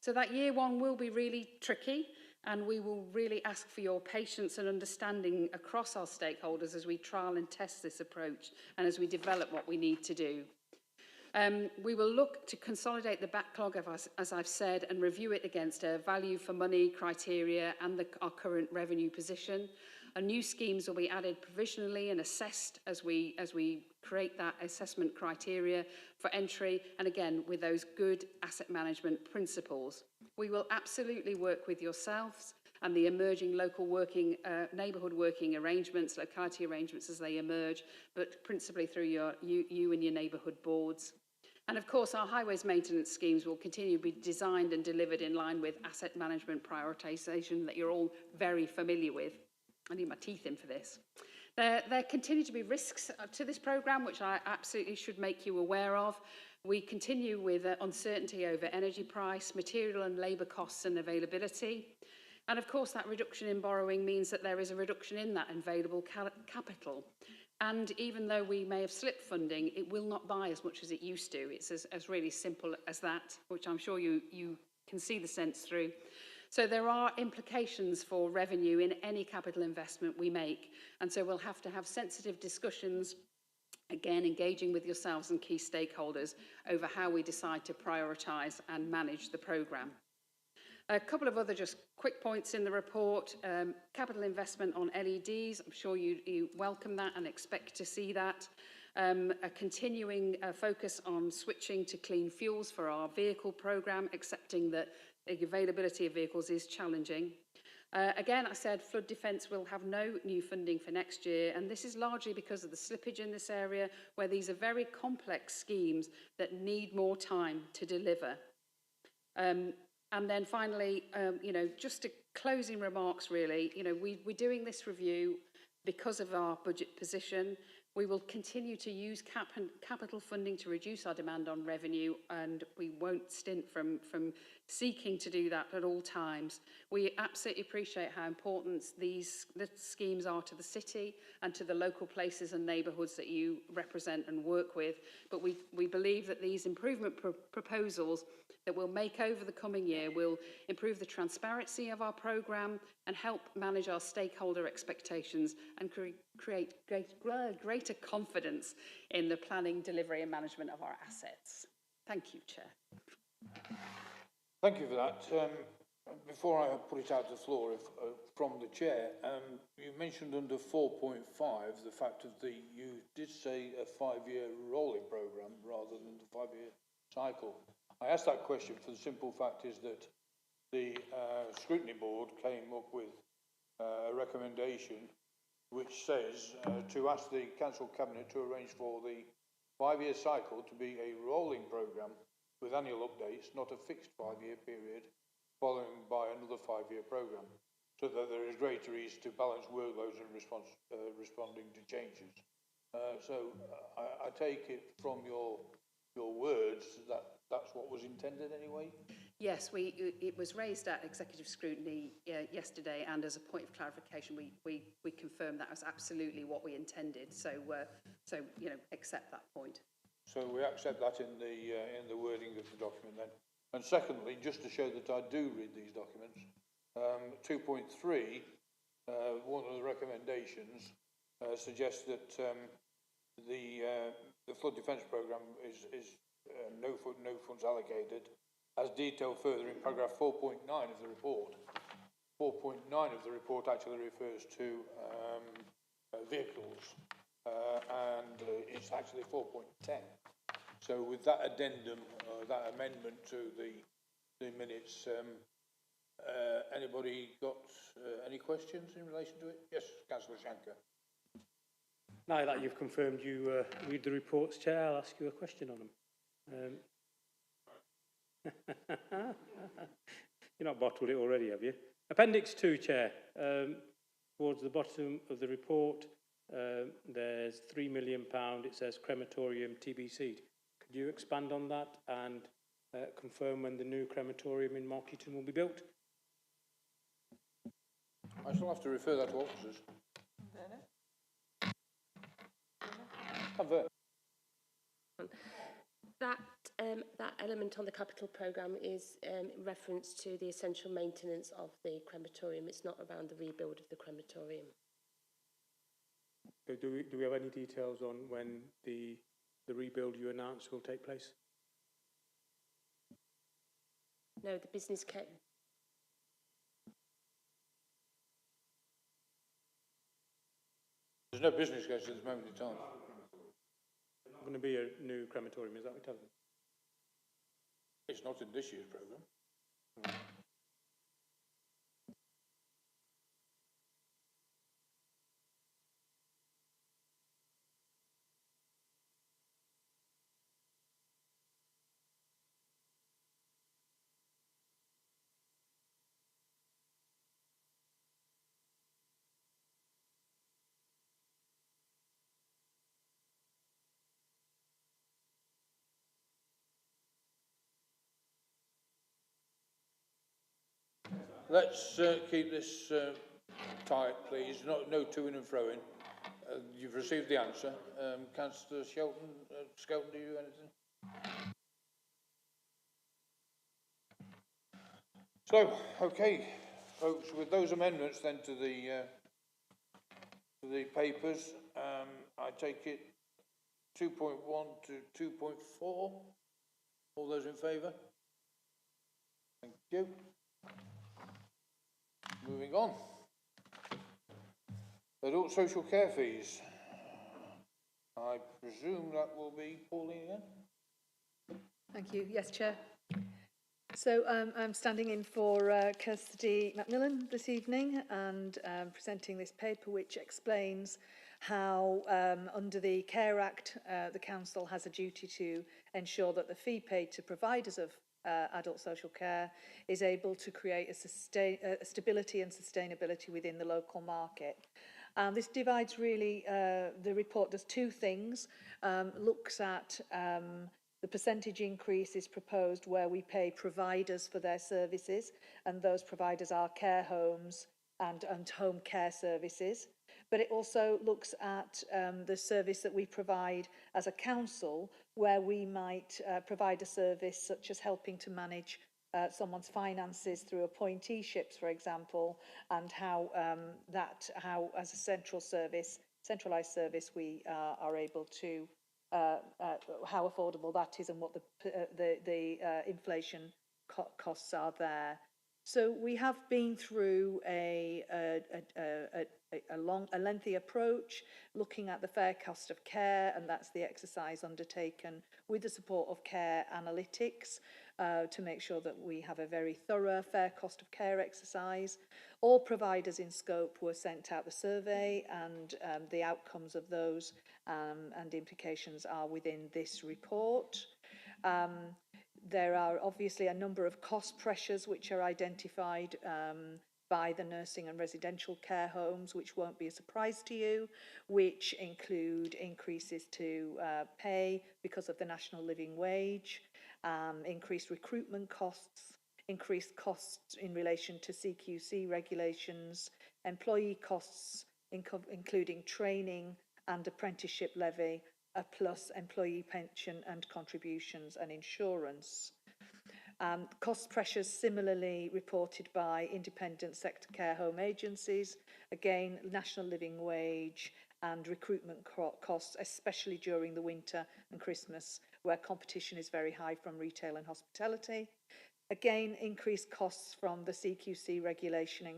So that year 1 will be really tricky, and we will really ask for your patience and understanding across our stakeholders as we trial and test this approach and as we develop what we need to do. We will look to consolidate the backlog, as I've said, and review it against a value for money criteria and our current revenue position. New schemes will be added provisionally and assessed as we create that assessment criteria for entry, and again with those good asset management principles. We will absolutely work with yourselves and the emerging local working, neighbourhood working arrangements, locality arrangements as they emerge, but principally through you and your neighbourhood boards. And of course, our highways maintenance schemes will continue to be designed and delivered in line with asset management prioritisation that you're all very familiar with. I need my teeth in for this. There continue to be risks to this programme, which I absolutely should make you aware of. We continue with uncertainty over energy price, material and labour costs and availability. And of course, that reduction in borrowing means that there is a reduction in that available capital. And even though we may have slipped funding, it will not buy as much as it used to. It's as really simple as that, which I'm sure you can see the sense through. So there are implications for revenue in any capital investment we make. And so we'll have to have sensitive discussions, again, engaging with yourselves and key stakeholders over how we decide to prioritise and manage the programme. A couple of other just quick points in the report. Capital investment on LEDs, I'm sure you welcome that and expect to see that. A continuing focus on switching to clean fuels for our vehicle programme, accepting that the availability of vehicles is challenging. Again, I said flood defence will have no new funding for next year, and this is largely because of the slippage in this area, where these are very complex schemes that need more time to deliver. And then finally, just a closing remarks really, we're doing this review because of our budget position. We will continue to use capital funding to reduce our demand on revenue, and we won't stint from seeking to do that at all times. We absolutely appreciate how important the schemes are to the city and to the local places and neighbourhoods that you represent and work with, but we believe that these improvement proposals that we'll make over the coming year will improve the transparency of our programme and help manage our stakeholder expectations and create greater confidence in the planning, delivery and management of our assets. Thank you, Chair. Thank you for that. Before I put it out to the floor from the Chair, you mentioned under 4.5 the fact of you did say a 5-year rolling programme rather than the 5-year cycle. I asked that question for the simple fact is that the scrutiny board came up with a recommendation which says to ask the Council Cabinet to arrange for the 5-year cycle to be a rolling programme with annual updates, not a fixed 5-year period, following by another 5-year programme, so that there is greater ease to balance workloads and responding to changes. So I take it from your words that that's what was intended anyway? Yes, it was raised at executive scrutiny yesterday, and as a point of clarification, we confirmed that was absolutely what we intended. So accept that point. So we accept that in the wording of the document then. And secondly, just to show that I do read these documents, 2.3, one of the recommendations suggests that the flood defence programme is no funds allocated, as detailed further in paragraph 4.9 of the report. 4.9 of the report actually refers to vehicles, and it's actually 4.10. So with that addendum, that amendment to the minutes, anybody got any questions in relation to it? Yes, Councillor Shanker. Now that you've confirmed you read the reports, Chair, I'll ask you a question on them. You're not bottled it already, have you? Appendix 2, Chair. Towards the bottom of the report, there's £3 million. It says crematorium TBC. Could you expand on that and confirm when the new crematorium in Markeaton will be built? I shall have to refer that to officers. That element on the capital programme is in reference to the essential maintenance of the crematorium. It's not around the rebuild of the crematorium. So do we have any details on when the rebuild you announced will take place? No, the business case. There's no business case at this moment in time. There's not going to be a new crematorium, is that what you're telling me? It's not in this year's programme. Let's keep this tight, please. No to-ing and fro-ing. You've received the answer. Councillor Shelton, Skelton, do you anything? So, okay, folks, with those amendments then to the papers, I take it 2.1 to 2.4. All those in favour? Thank you. Moving on. Adult social care fees. I presume that will be Pauline again? Thank you. Yes, Chair. So I'm standing in for Kirsty Macmillan this evening and presenting this paper which explains how under the Care Act the Council has a duty to ensure that the fee paid to providers of adult social care is able to create a stability and sustainability within the local market. This divides really, the report does two things, looks at the percentage increase is proposed where we pay providers for their services, and those providers are care homes and home care services. But it also looks at the service that we provide as a council, where we might provide a service such as helping to manage someone's finances through appointeeships, for example, and how as a centralised service, we are able to how affordable that is and what the inflation costs are there. So we have been through a lengthy approach looking at the fair cost of care, and that's the exercise undertaken with the support of Care Analytics to make sure that we have a very thorough fair cost of care exercise. All providers in scope were sent out the survey, and the outcomes of those and implications are within this report. There are obviously a number of cost pressures which are identified by the nursing and residential care homes, which won't be a surprise to you, which include increases to pay because of the national living wage, increased recruitment costs, increased costs in relation to CQC regulations, employee costs, including training and apprenticeship levy, plus employee pension and contributions and insurance. Cost pressures similarly reported by independent sector care home agencies, again, national living wage and recruitment costs, especially during the winter and Christmas, where competition is very high from retail and hospitality. Again, increased costs from the CQC regulation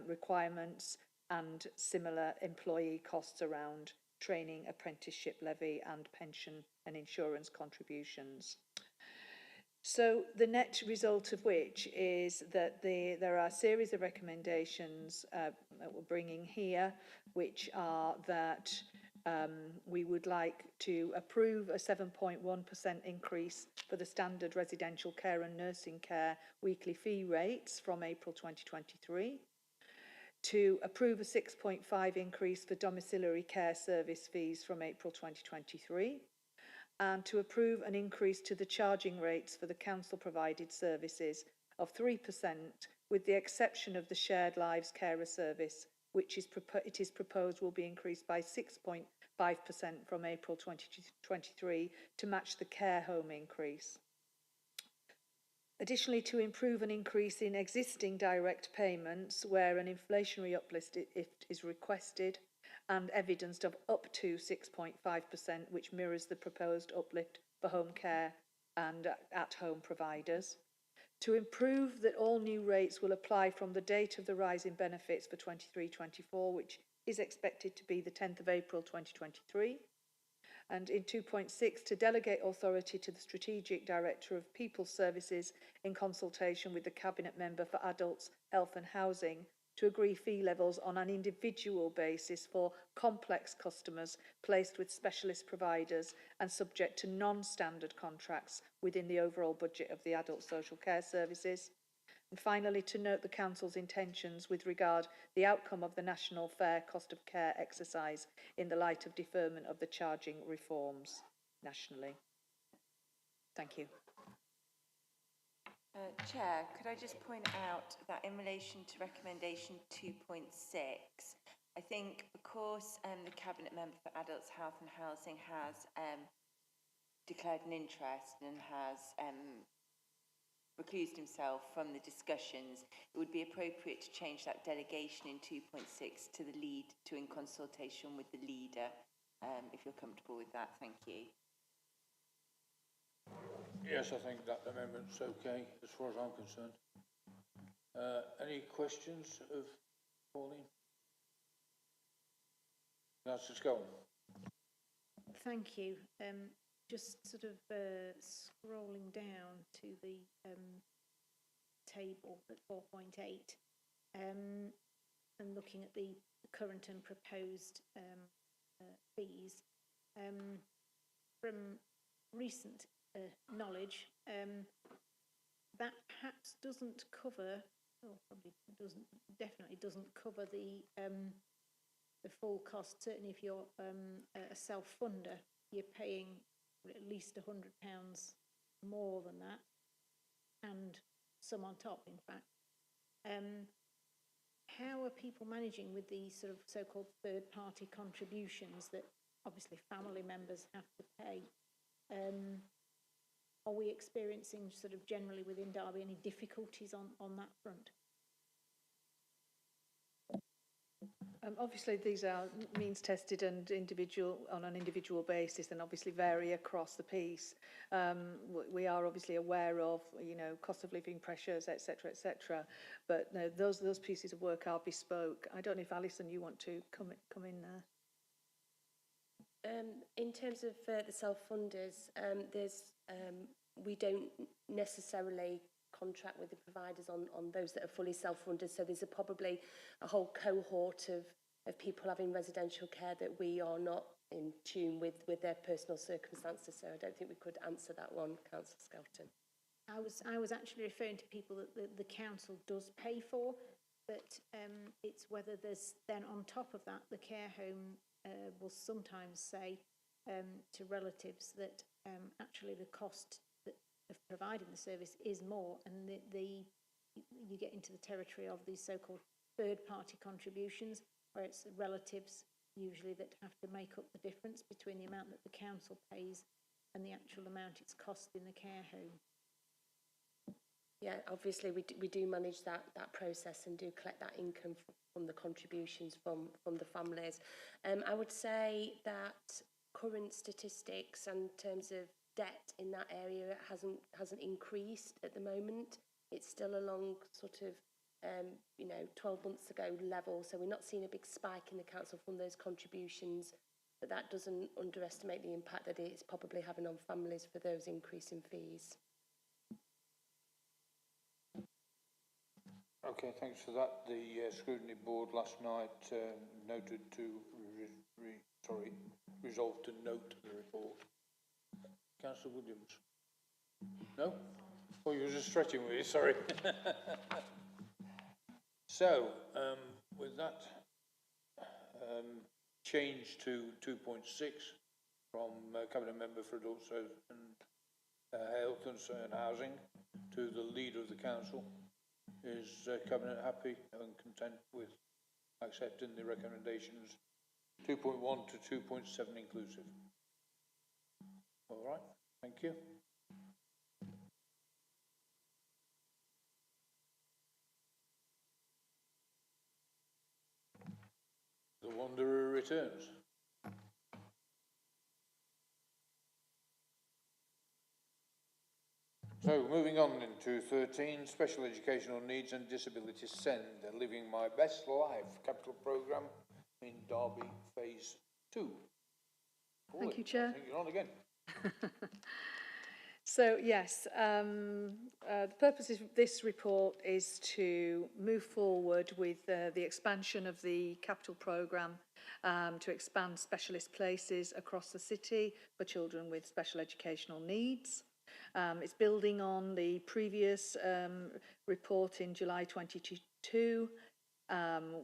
requirements and similar employee costs around training, apprenticeship levy and pension and insurance contributions. So the net result of which is that there are a series of recommendations that we're bringing here, which are that we would like to approve a 7.1% increase for the standard residential care and nursing care weekly fee rates from April 2023, to approve a 6.5% increase for domiciliary care service fees from April 2023, and to approve an increase to the charging rates for the council-provided services of 3%, with the exception of the Shared Lives Carer service, which it is proposed will be increased by 6.5% from April 2023 to match the care home increase. Additionally, to improve an increase in existing direct payments where an inflationary uplift is requested and evidenced of up to 6.5%, which mirrors the proposed uplift for home care and at-home providers. To improve that all new rates will apply from the date of the rise in benefits for 23-24, which is expected to be the 10th of April 2023. And in 2.6, to delegate authority to the Strategic Director of People Services in consultation with the Cabinet Member for Adults, Health and Housing to agree fee levels on an individual basis for complex customers placed with specialist providers and subject to non-standard contracts within the overall budget of the Adult Social Care Services. And finally, to note the Council's intentions with regard the outcome of the National Fair Cost of Care exercise in the light of deferment of the charging reforms nationally. Thank you. Chair, could I just point out that in relation to recommendation 2.6, I think because the Cabinet Member for Adults, Health and Housing has declared an interest and has recused himself from the discussions, it would be appropriate to change that delegation in 2.6 to the lead, to in consultation with the leader, if you're comfortable with that. Thank you. Yes, I think that amendment's okay, as far as I'm concerned. Any questions of Pauline? Councillor Scowen. Thank you. Just sort of scrolling down to the table at 4.8 and looking at the current and proposed fees. From recent knowledge, that perhaps doesn't cover, or probably doesn't, definitely doesn't cover the full cost. Certainly if you're a self-funder, you're paying at least £100 more than that, and some on top, in fact. How are people managing with these sort of so-called third-party contributions that obviously family members have to pay? Are we experiencing sort of generally within Derby any difficulties on that front? Obviously, these are means tested and on an individual basis, and obviously vary across the piece. We are obviously aware of, you know, cost of living pressures, etc., etc. But no, those pieces of work are bespoke. I don't know if Alison, you want to come in there. In terms of the self-funders, we don't necessarily contract with the providers on those that are fully self-funded, so there's probably a whole cohort of people having residential care that we are not in tune with their personal circumstances, so I don't think we could answer that one, Councillor Skelton. I was actually referring to people that the council does pay for, but it's whether there's then on top of that, the care home will sometimes say to relatives that actually the cost of providing the service is more, and you get into the territory of these so-called third-party contributions, where it's the relatives usually that have to make up the difference between the amount that the council pays and the actual amount it's costing the care home. Yeah, obviously we do manage that process and do collect that income from the contributions from the families. I would say that current statistics in terms of debt in that area hasn't increased at the moment. It's still along sort of 12 months ago level, so we're not seeing a big spike in the council from those contributions, but that doesn't underestimate the impact that it's probably having on families for those increasing fees. Okay, thanks for that. The scrutiny board last night noted to resolved to note the report. Councillor Williams. No? Oh, you were just stretching with me, sorry. So, with that change to 2.6 from Cabinet Member for Adults and Health and Housing to the Leader of the Council, is Cabinet happy and content with accepting the recommendations 2.1 to 2.7 inclusive? All right, thank you. The Wanderer returns. So, moving on into 13, Special Educational Needs and Disability SEND, Living My Best Life Capital Programme in Derby Phase 2. Thank you, Chair. I think you're on again. So, yes, the purpose of this report is to move forward with the expansion of the capital programme to expand specialist places across the city for children with special educational needs. It's building on the previous report in July 2022,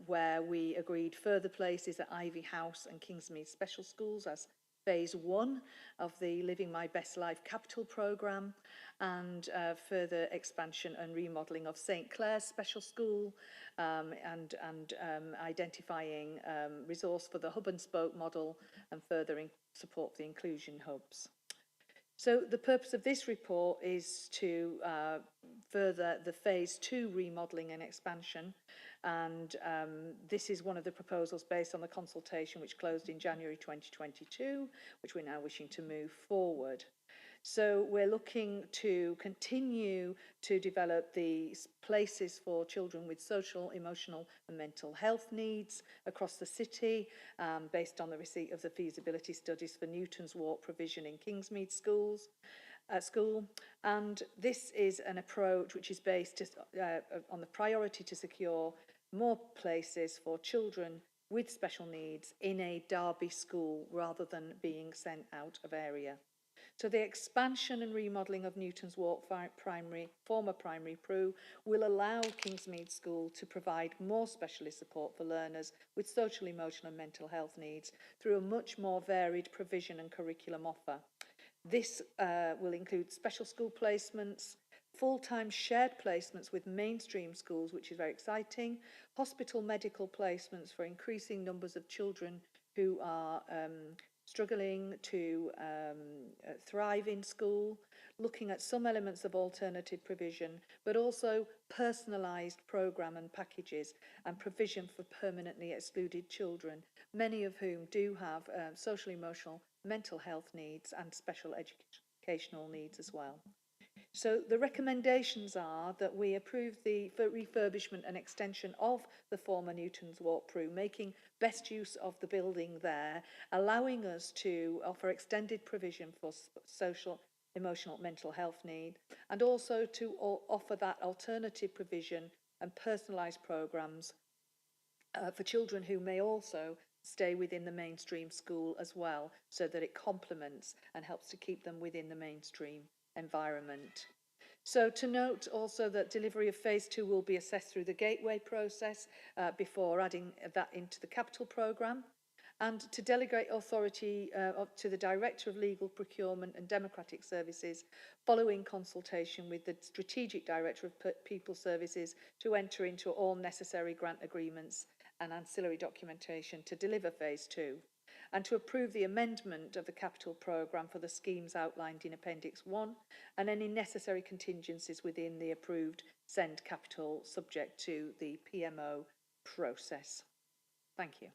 where we agreed further places at Ivy House and Kingsmead Special Schools as phase 1 of the Living My Best Life capital programme, and further expansion and remodelling of St Clair's Special School, and identifying resource for the hub and spoke model and furthering support for the inclusion hubs. So the purpose of this report is to further the phase 2 remodelling and expansion, and this is one of the proposals based on the consultation which closed in January 2022, which we're now wishing to move forward. So we're looking to continue to develop these places for children with social, emotional and mental health needs across the city, based on the receipt of the feasibility studies for Newton's Walk provision in Kingsmead School. And this is an approach which is based on the priority to secure more places for children with special needs in a Derby school rather than being sent out of area. So the expansion and remodelling of Newton's Walk former primary Prue will allow Kingsmead School to provide more specialist support for learners with social, emotional and mental health needs through a much more varied provision and curriculum offer. This will include special school placements, full-time shared placements with mainstream schools, which is very exciting, hospital medical placements for increasing numbers of children who are struggling to thrive in school, looking at some elements of alternative provision, but also personalised programme and packages and provision for permanently excluded children, many of whom do have social, emotional, mental health needs and special educational needs as well. So the recommendations are that we approve the refurbishment and extension of the former Newton's Walk Prue, making best use of the building there, allowing us to offer extended provision for social, emotional, mental health need, and also to offer that alternative provision and personalised programmes for children who may also stay within the mainstream school as well, so that it complements and helps to keep them within the mainstream environment. So to note also that delivery of phase 2 will be assessed through the gateway process before adding that into the capital programme, and to delegate authority to the Director of Legal Procurement and Democratic Services following consultation with the Strategic Director of People Services to enter into all necessary grant agreements and ancillary documentation to deliver phase 2. And to approve the amendment of the capital programme for the schemes outlined in Appendix 1 and any necessary contingencies within the approved SEND capital subject to the PMO process. Thank you.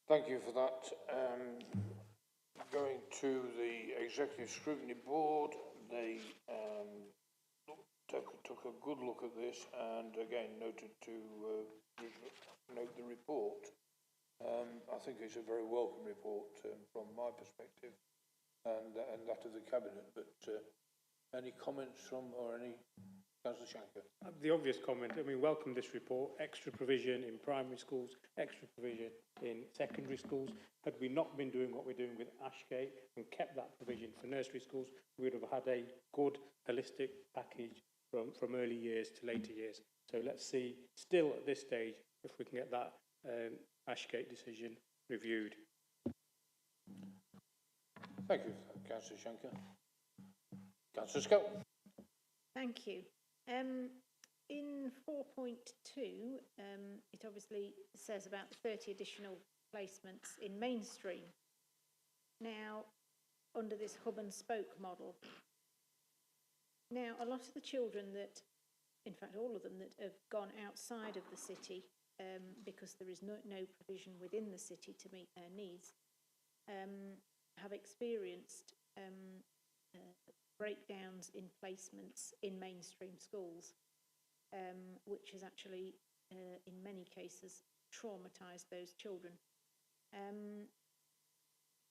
Thank you for that. Going to the Executive Scrutiny Board, they took a good look at this and again noted to note the report. I think it's a very welcome report from my perspective and that of the Cabinet, but any comments from or any Councillor Shanker? The obvious comment, I mean, welcome this report, extra provision in primary schools, extra provision in secondary schools. Had we not been doing what we're doing with Ashgate and kept that provision for nursery schools, we would have had a good holistic package from early years to later years. So let's see, still at this stage, if we can get that Ashgate decision reviewed. Thank you, Councillor Shanker. Councillor Scott. Thank you. In 4.2, it obviously says about 30 additional placements in mainstream. Now, under this hub and spoke model. Now, a lot of the children that, in fact all of them that have gone outside of the city because there is no provision within the city to meet their needs, have experienced breakdowns in placements in mainstream schools, which has actually, in many cases, traumatised those children.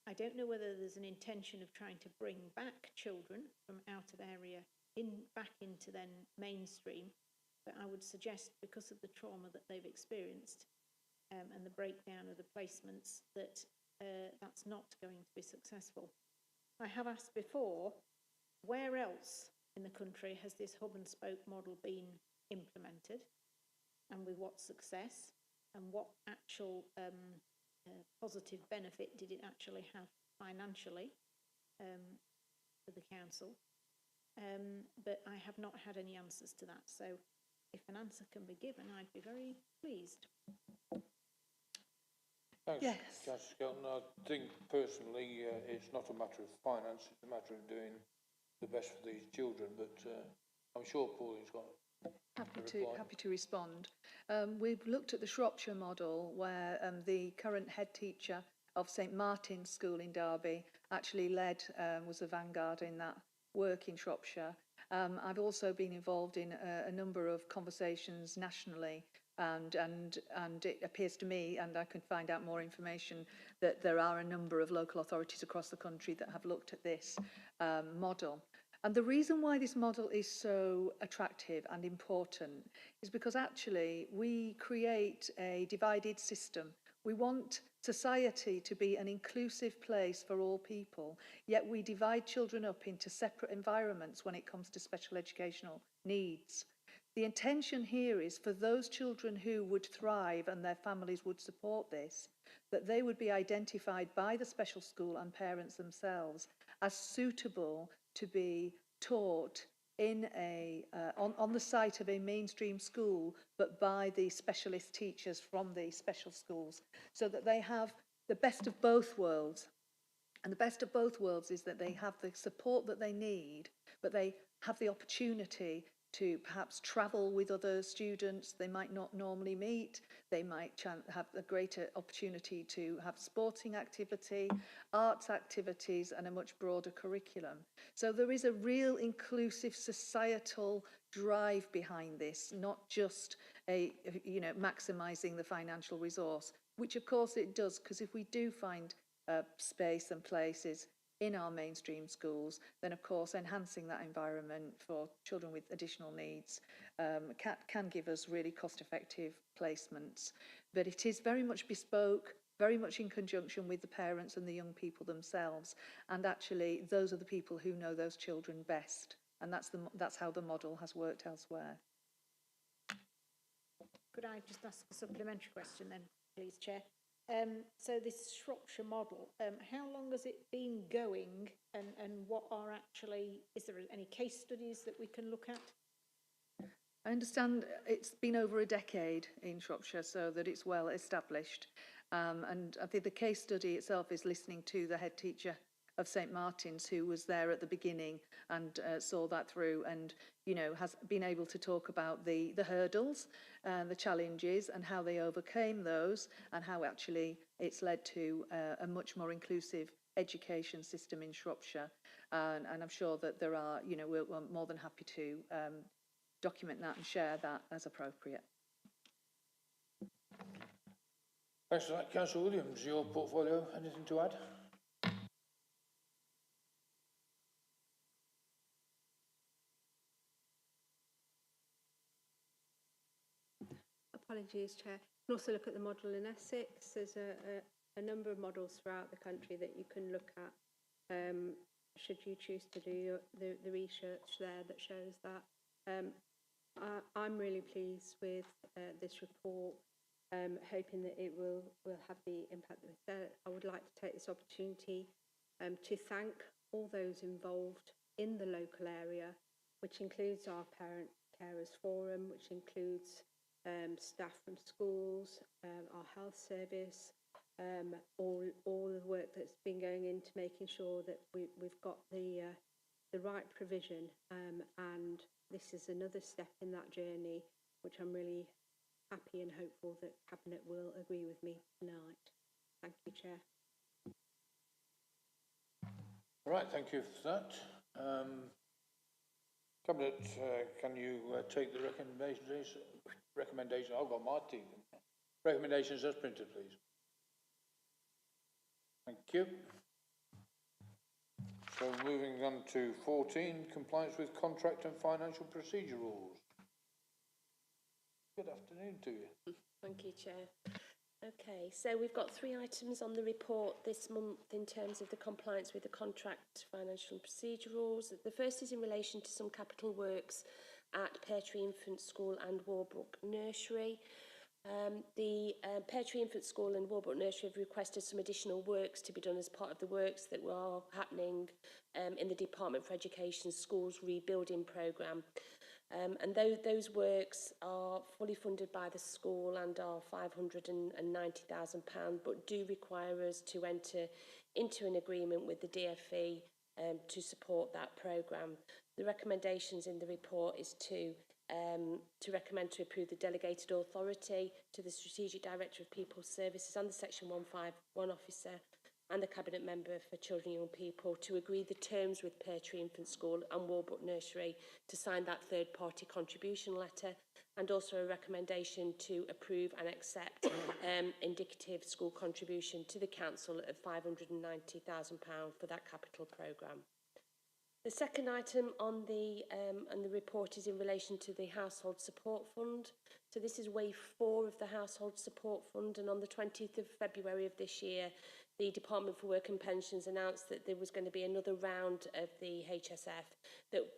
I don't know whether there's an intention of trying to bring back children from out of area back into then mainstream, but I would suggest, because of the trauma that they've experienced and the breakdown of the placements, that that's not going to be successful. I have asked before, where else in the country has this hub and spoke model been implemented, and with what success, and what actual positive benefit did it actually have financially for the council? But I have not had any answers to that, so if an answer can be given, I'd be very pleased. Thanks, Yes. Councillor Skelton. I think personally it's not a matter of finance, it's a matter of doing the best for these children, but I'm sure Pauline's got Happy to respond. We've looked at the Shropshire model, where the current head teacher of St Martin's School in Derby actually was a vanguard in that work in Shropshire. I've also been involved in a number of conversations nationally, and it appears to me, and I can find out more information, that there are a number of local authorities across the country that have looked at this model. And the reason why this model is so attractive and important is because actually we create a divided system. We want society to be an inclusive place for all people, yet we divide children up into separate environments when it comes to special educational needs. The intention here is for those children who would thrive and their families would support this, that they would be identified by the special school and parents themselves as suitable to be taught in on the site of a mainstream school, but by the specialist teachers from the special schools, so that they have the best of both worlds. And the best of both worlds is that they have the support that they need, but they have the opportunity to perhaps travel with other students they might not normally meet. They might have a greater opportunity to have sporting activity, arts activities, and a much broader curriculum. So there is a real inclusive societal drive behind this, not just maximising the financial resource, which of course it does, because if we do find space and places in our mainstream schools, then of course enhancing that environment for children with additional needs can give us really cost-effective placements. But it is very much bespoke, very much in conjunction with the parents and the young people themselves, and actually those are the people who know those children best, and that's how the model has worked elsewhere. Could I just ask a supplementary question then, please, Chair? So this Shropshire model, how long has it been going, and what are actually, is there any case studies that we can look at? I understand it's been over a decade in Shropshire, so that it's well established. And I think the case study itself is listening to the head teacher of St Martin's, who was there at the beginning and saw that through, and has been able to talk about the hurdles and the challenges and how they overcame those, and how actually it's led to a much more inclusive education system in Shropshire. And I'm sure that there are, we're more than happy to document that and share that as appropriate. Thanks for that. Councillor Williams, your portfolio, anything to add? Apologies, Chair. You can also look at the model in Essex. There's a number of models throughout the country that you can look at, should you choose to do the research there that shows that. I'm really pleased with this report, hoping that it will have the impact that we said. I would like to take this opportunity to thank all those involved in the local area, which includes our Parent Carers Forum, which includes staff from schools, our health service, all the work that's been going into making sure that we've got the right provision, and this is another step in that journey, which I'm really happy and hopeful that Cabinet will agree with me tonight. Thank you, Chair. All right, thank you for that. Cabinet, can you take the recommendations? I've got my teeth. Recommendations as printed, please. Thank you. So moving on to 14, compliance with contract and financial procedure rules. Good afternoon to you. Thank you, Chair. Okay, so we've got 3 items on the report this month in terms of the compliance with the contract, financial and procedure rules. The first is in relation to some capital works at Pear Tree Infant School and Warbrook Nursery. The Pear Tree Infant School and Warbrook Nursery have requested some additional works to be done as part of the works that were happening in the Department for Education Schools Rebuilding Programme. And those works are fully funded by the school and are £590,000, but do require us to enter into an agreement with the DFE to support that programme. The recommendations in the report is to recommend to approve the delegated authority to the Strategic Director of People Services and the Section 151 officer and the Cabinet Member for Children and Young People to agree the terms with Pear Tree Infant School and Warbrook Nursery to sign that third-party contribution letter, and also a recommendation to approve and accept indicative school contribution to the Council of £590,000 for that capital programme. The second item on the report is in relation to the Household Support Fund. So this is wave 4 of the Household Support Fund, and on the 20th of February of this year, the Department for Work and Pensions announced that there was going to be another round of the HSF,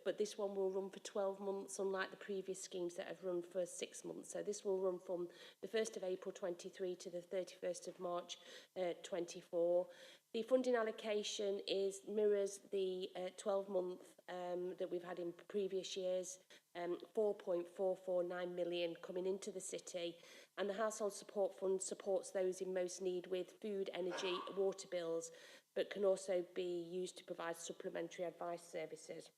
but this one will run for 12 months, unlike the previous schemes that have run for 6 months. So this will run from the 1st of April 23 to the 31st of March 24. The funding allocation mirrors the 12-month that we've had in previous years, 4.449 million coming into the city, and the Household Support Fund supports those in most need with food, energy, water bills, but can also be used to provide supplementary advice services.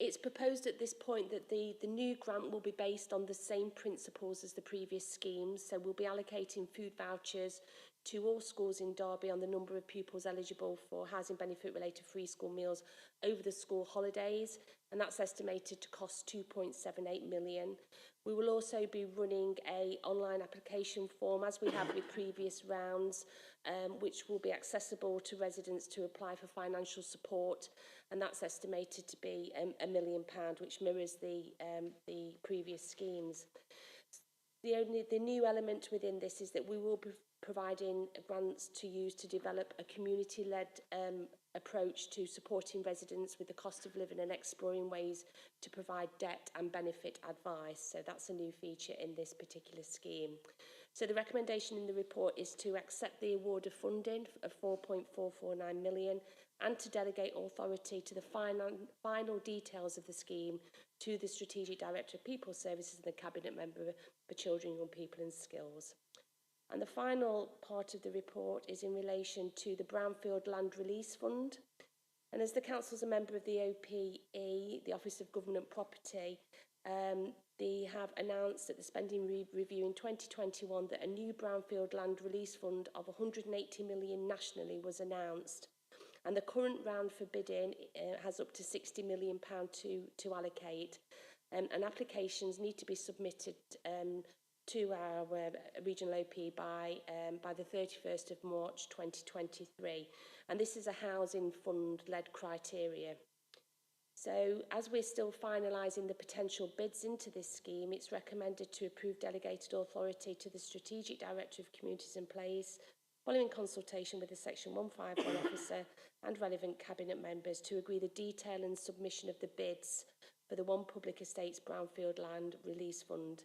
It's proposed at this point that the new grant will be based on the same principles as the previous schemes, so we'll be allocating food vouchers to all schools in Derby on the number of pupils eligible for housing benefit related free school meals over the school holidays, and that's estimated to cost 2.78 million. We will also be running an online application form, as we have with previous rounds, which will be accessible to residents to apply for financial support, and that's estimated to be £1 million, which mirrors the previous schemes. The new element within this is that we will be providing grants to use to develop a community-led approach to supporting residents with the cost of living and exploring ways to provide debt and benefit advice. So that's a new feature in this particular scheme. So the recommendation in the report is to accept the award of funding of 4.449 million and to delegate authority to the final details of the scheme to the Strategic Director of People Services and the Cabinet Member for Children, Young People and Skills. And the final part of the report is in relation to the Brownfield Land Release Fund. And as the Council's a member of the OPE, the Office of Government Property, they have announced at the spending review in 2021 that a new Brownfield Land Release Fund of 180 million nationally was announced. And the current round for bidding has up to £60 million to allocate. And applications need to be submitted to our regional OP by the 31st of March 2023. And this is a housing fund-led criteria. So as we're still finalising the potential bids into this scheme, it's recommended to approve delegated authority to the Strategic Director of Communities and Place, following consultation with the Section 151 officer and relevant Cabinet members to agree the detail and submission of the bids for the One Public Estates Brownfield Land Release Fund.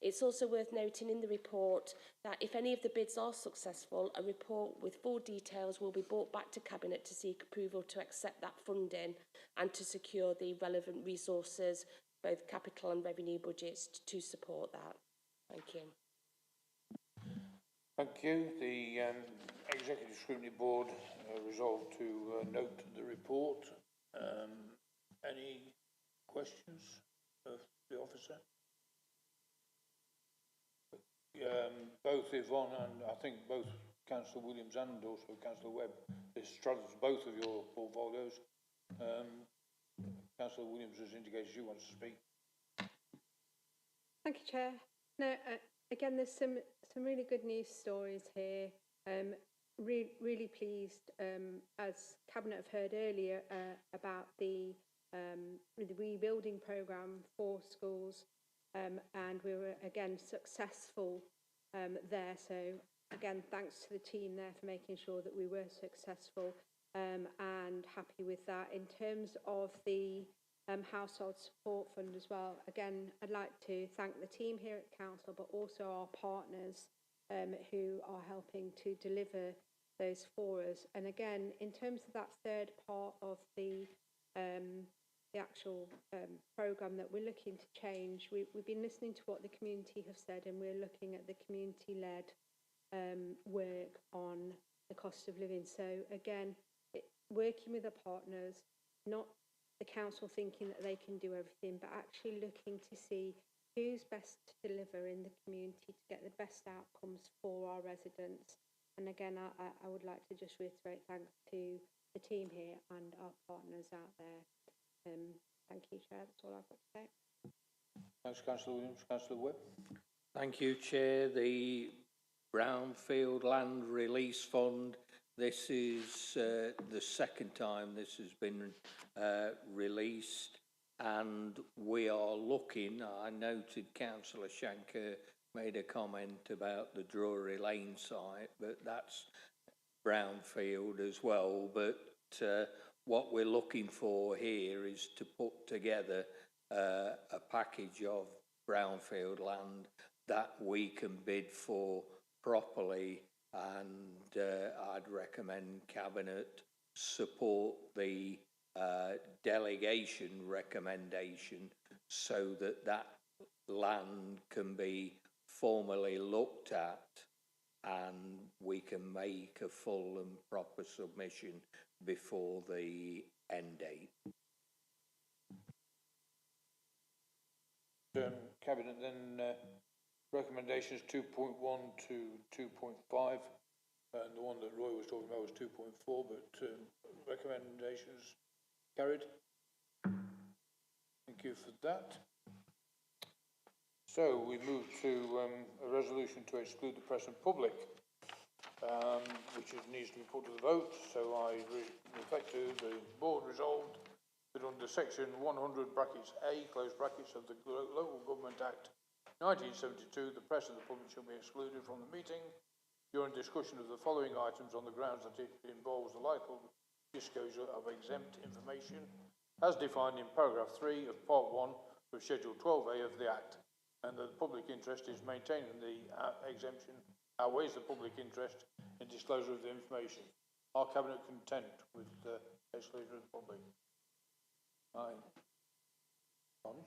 It's also worth noting in the report that if any of the bids are successful, a report with full details will be brought back to Cabinet to seek approval to accept that funding and to secure the relevant resources, both capital and revenue budgets, to support that. Thank you. Thank you. The Executive Scrutiny Board resolved to note the report. Any questions of the officer? Both Yvonne and I think both Councillor Williams and also Councillor Webb, this straddles both of your portfolios. Councillor Williams has indicated she wants to speak. Thank you, Chair. No, again, there's some really good news stories here. really pleased, as Cabinet have heard earlier, about the rebuilding programme for schools, and we were again successful there. So again, thanks to the team there for making sure that we were successful, and happy with that. In terms of the household support fund as well, again, I'd like to thank the team here at Council, but also our partners who are helping to deliver those for us. And again, in terms of that third part of the actual programme that we're looking to change, we've been listening to what the community have said, and we're looking at the community-led work on the cost of living. So again, working with our partners, not the council thinking that they can do everything, but actually looking to see who's best to deliver in the community to get the best outcomes for our residents. And again, I would like to just reiterate thanks to the team here and our partners out there. Thank you, Chair. That's all I've got to say. Thanks, Councillor Williams. Councillor Webb. Thank you, Chair. The Brownfield Land Release Fund, this is the second time this has been released, and we are looking, I noted Councillor Shanker made a comment about the Drury Lane site, but that's brownfield as well. But what we're looking for here is to put together a package of brownfield land that we can bid for properly, and I'd recommend Cabinet support the delegation recommendation so that that land can be formally looked at and we can make a full and proper submission before the end date. Cabinet then recommendations 2.1 to 2.5, and the one that Roy was talking about was 2.4, but recommendations carried. Thank you for that. So we move to a resolution to exclude the press and public, which needs to be put to the vote. So I reflect to the board resolved that under section 100 brackets A, close brackets, of the Local Government Act 1972, the press and the public shall be excluded from the meeting during discussion of the following items on the grounds that it involves the likely disclosure of exempt information as defined in paragraph 3 of part 1 of schedule 12A of the Act, and that the public interest is maintaining the exemption outweighs the public interest in disclosure of the information. Are Cabinet content with the exclusion of the public? Aye. On.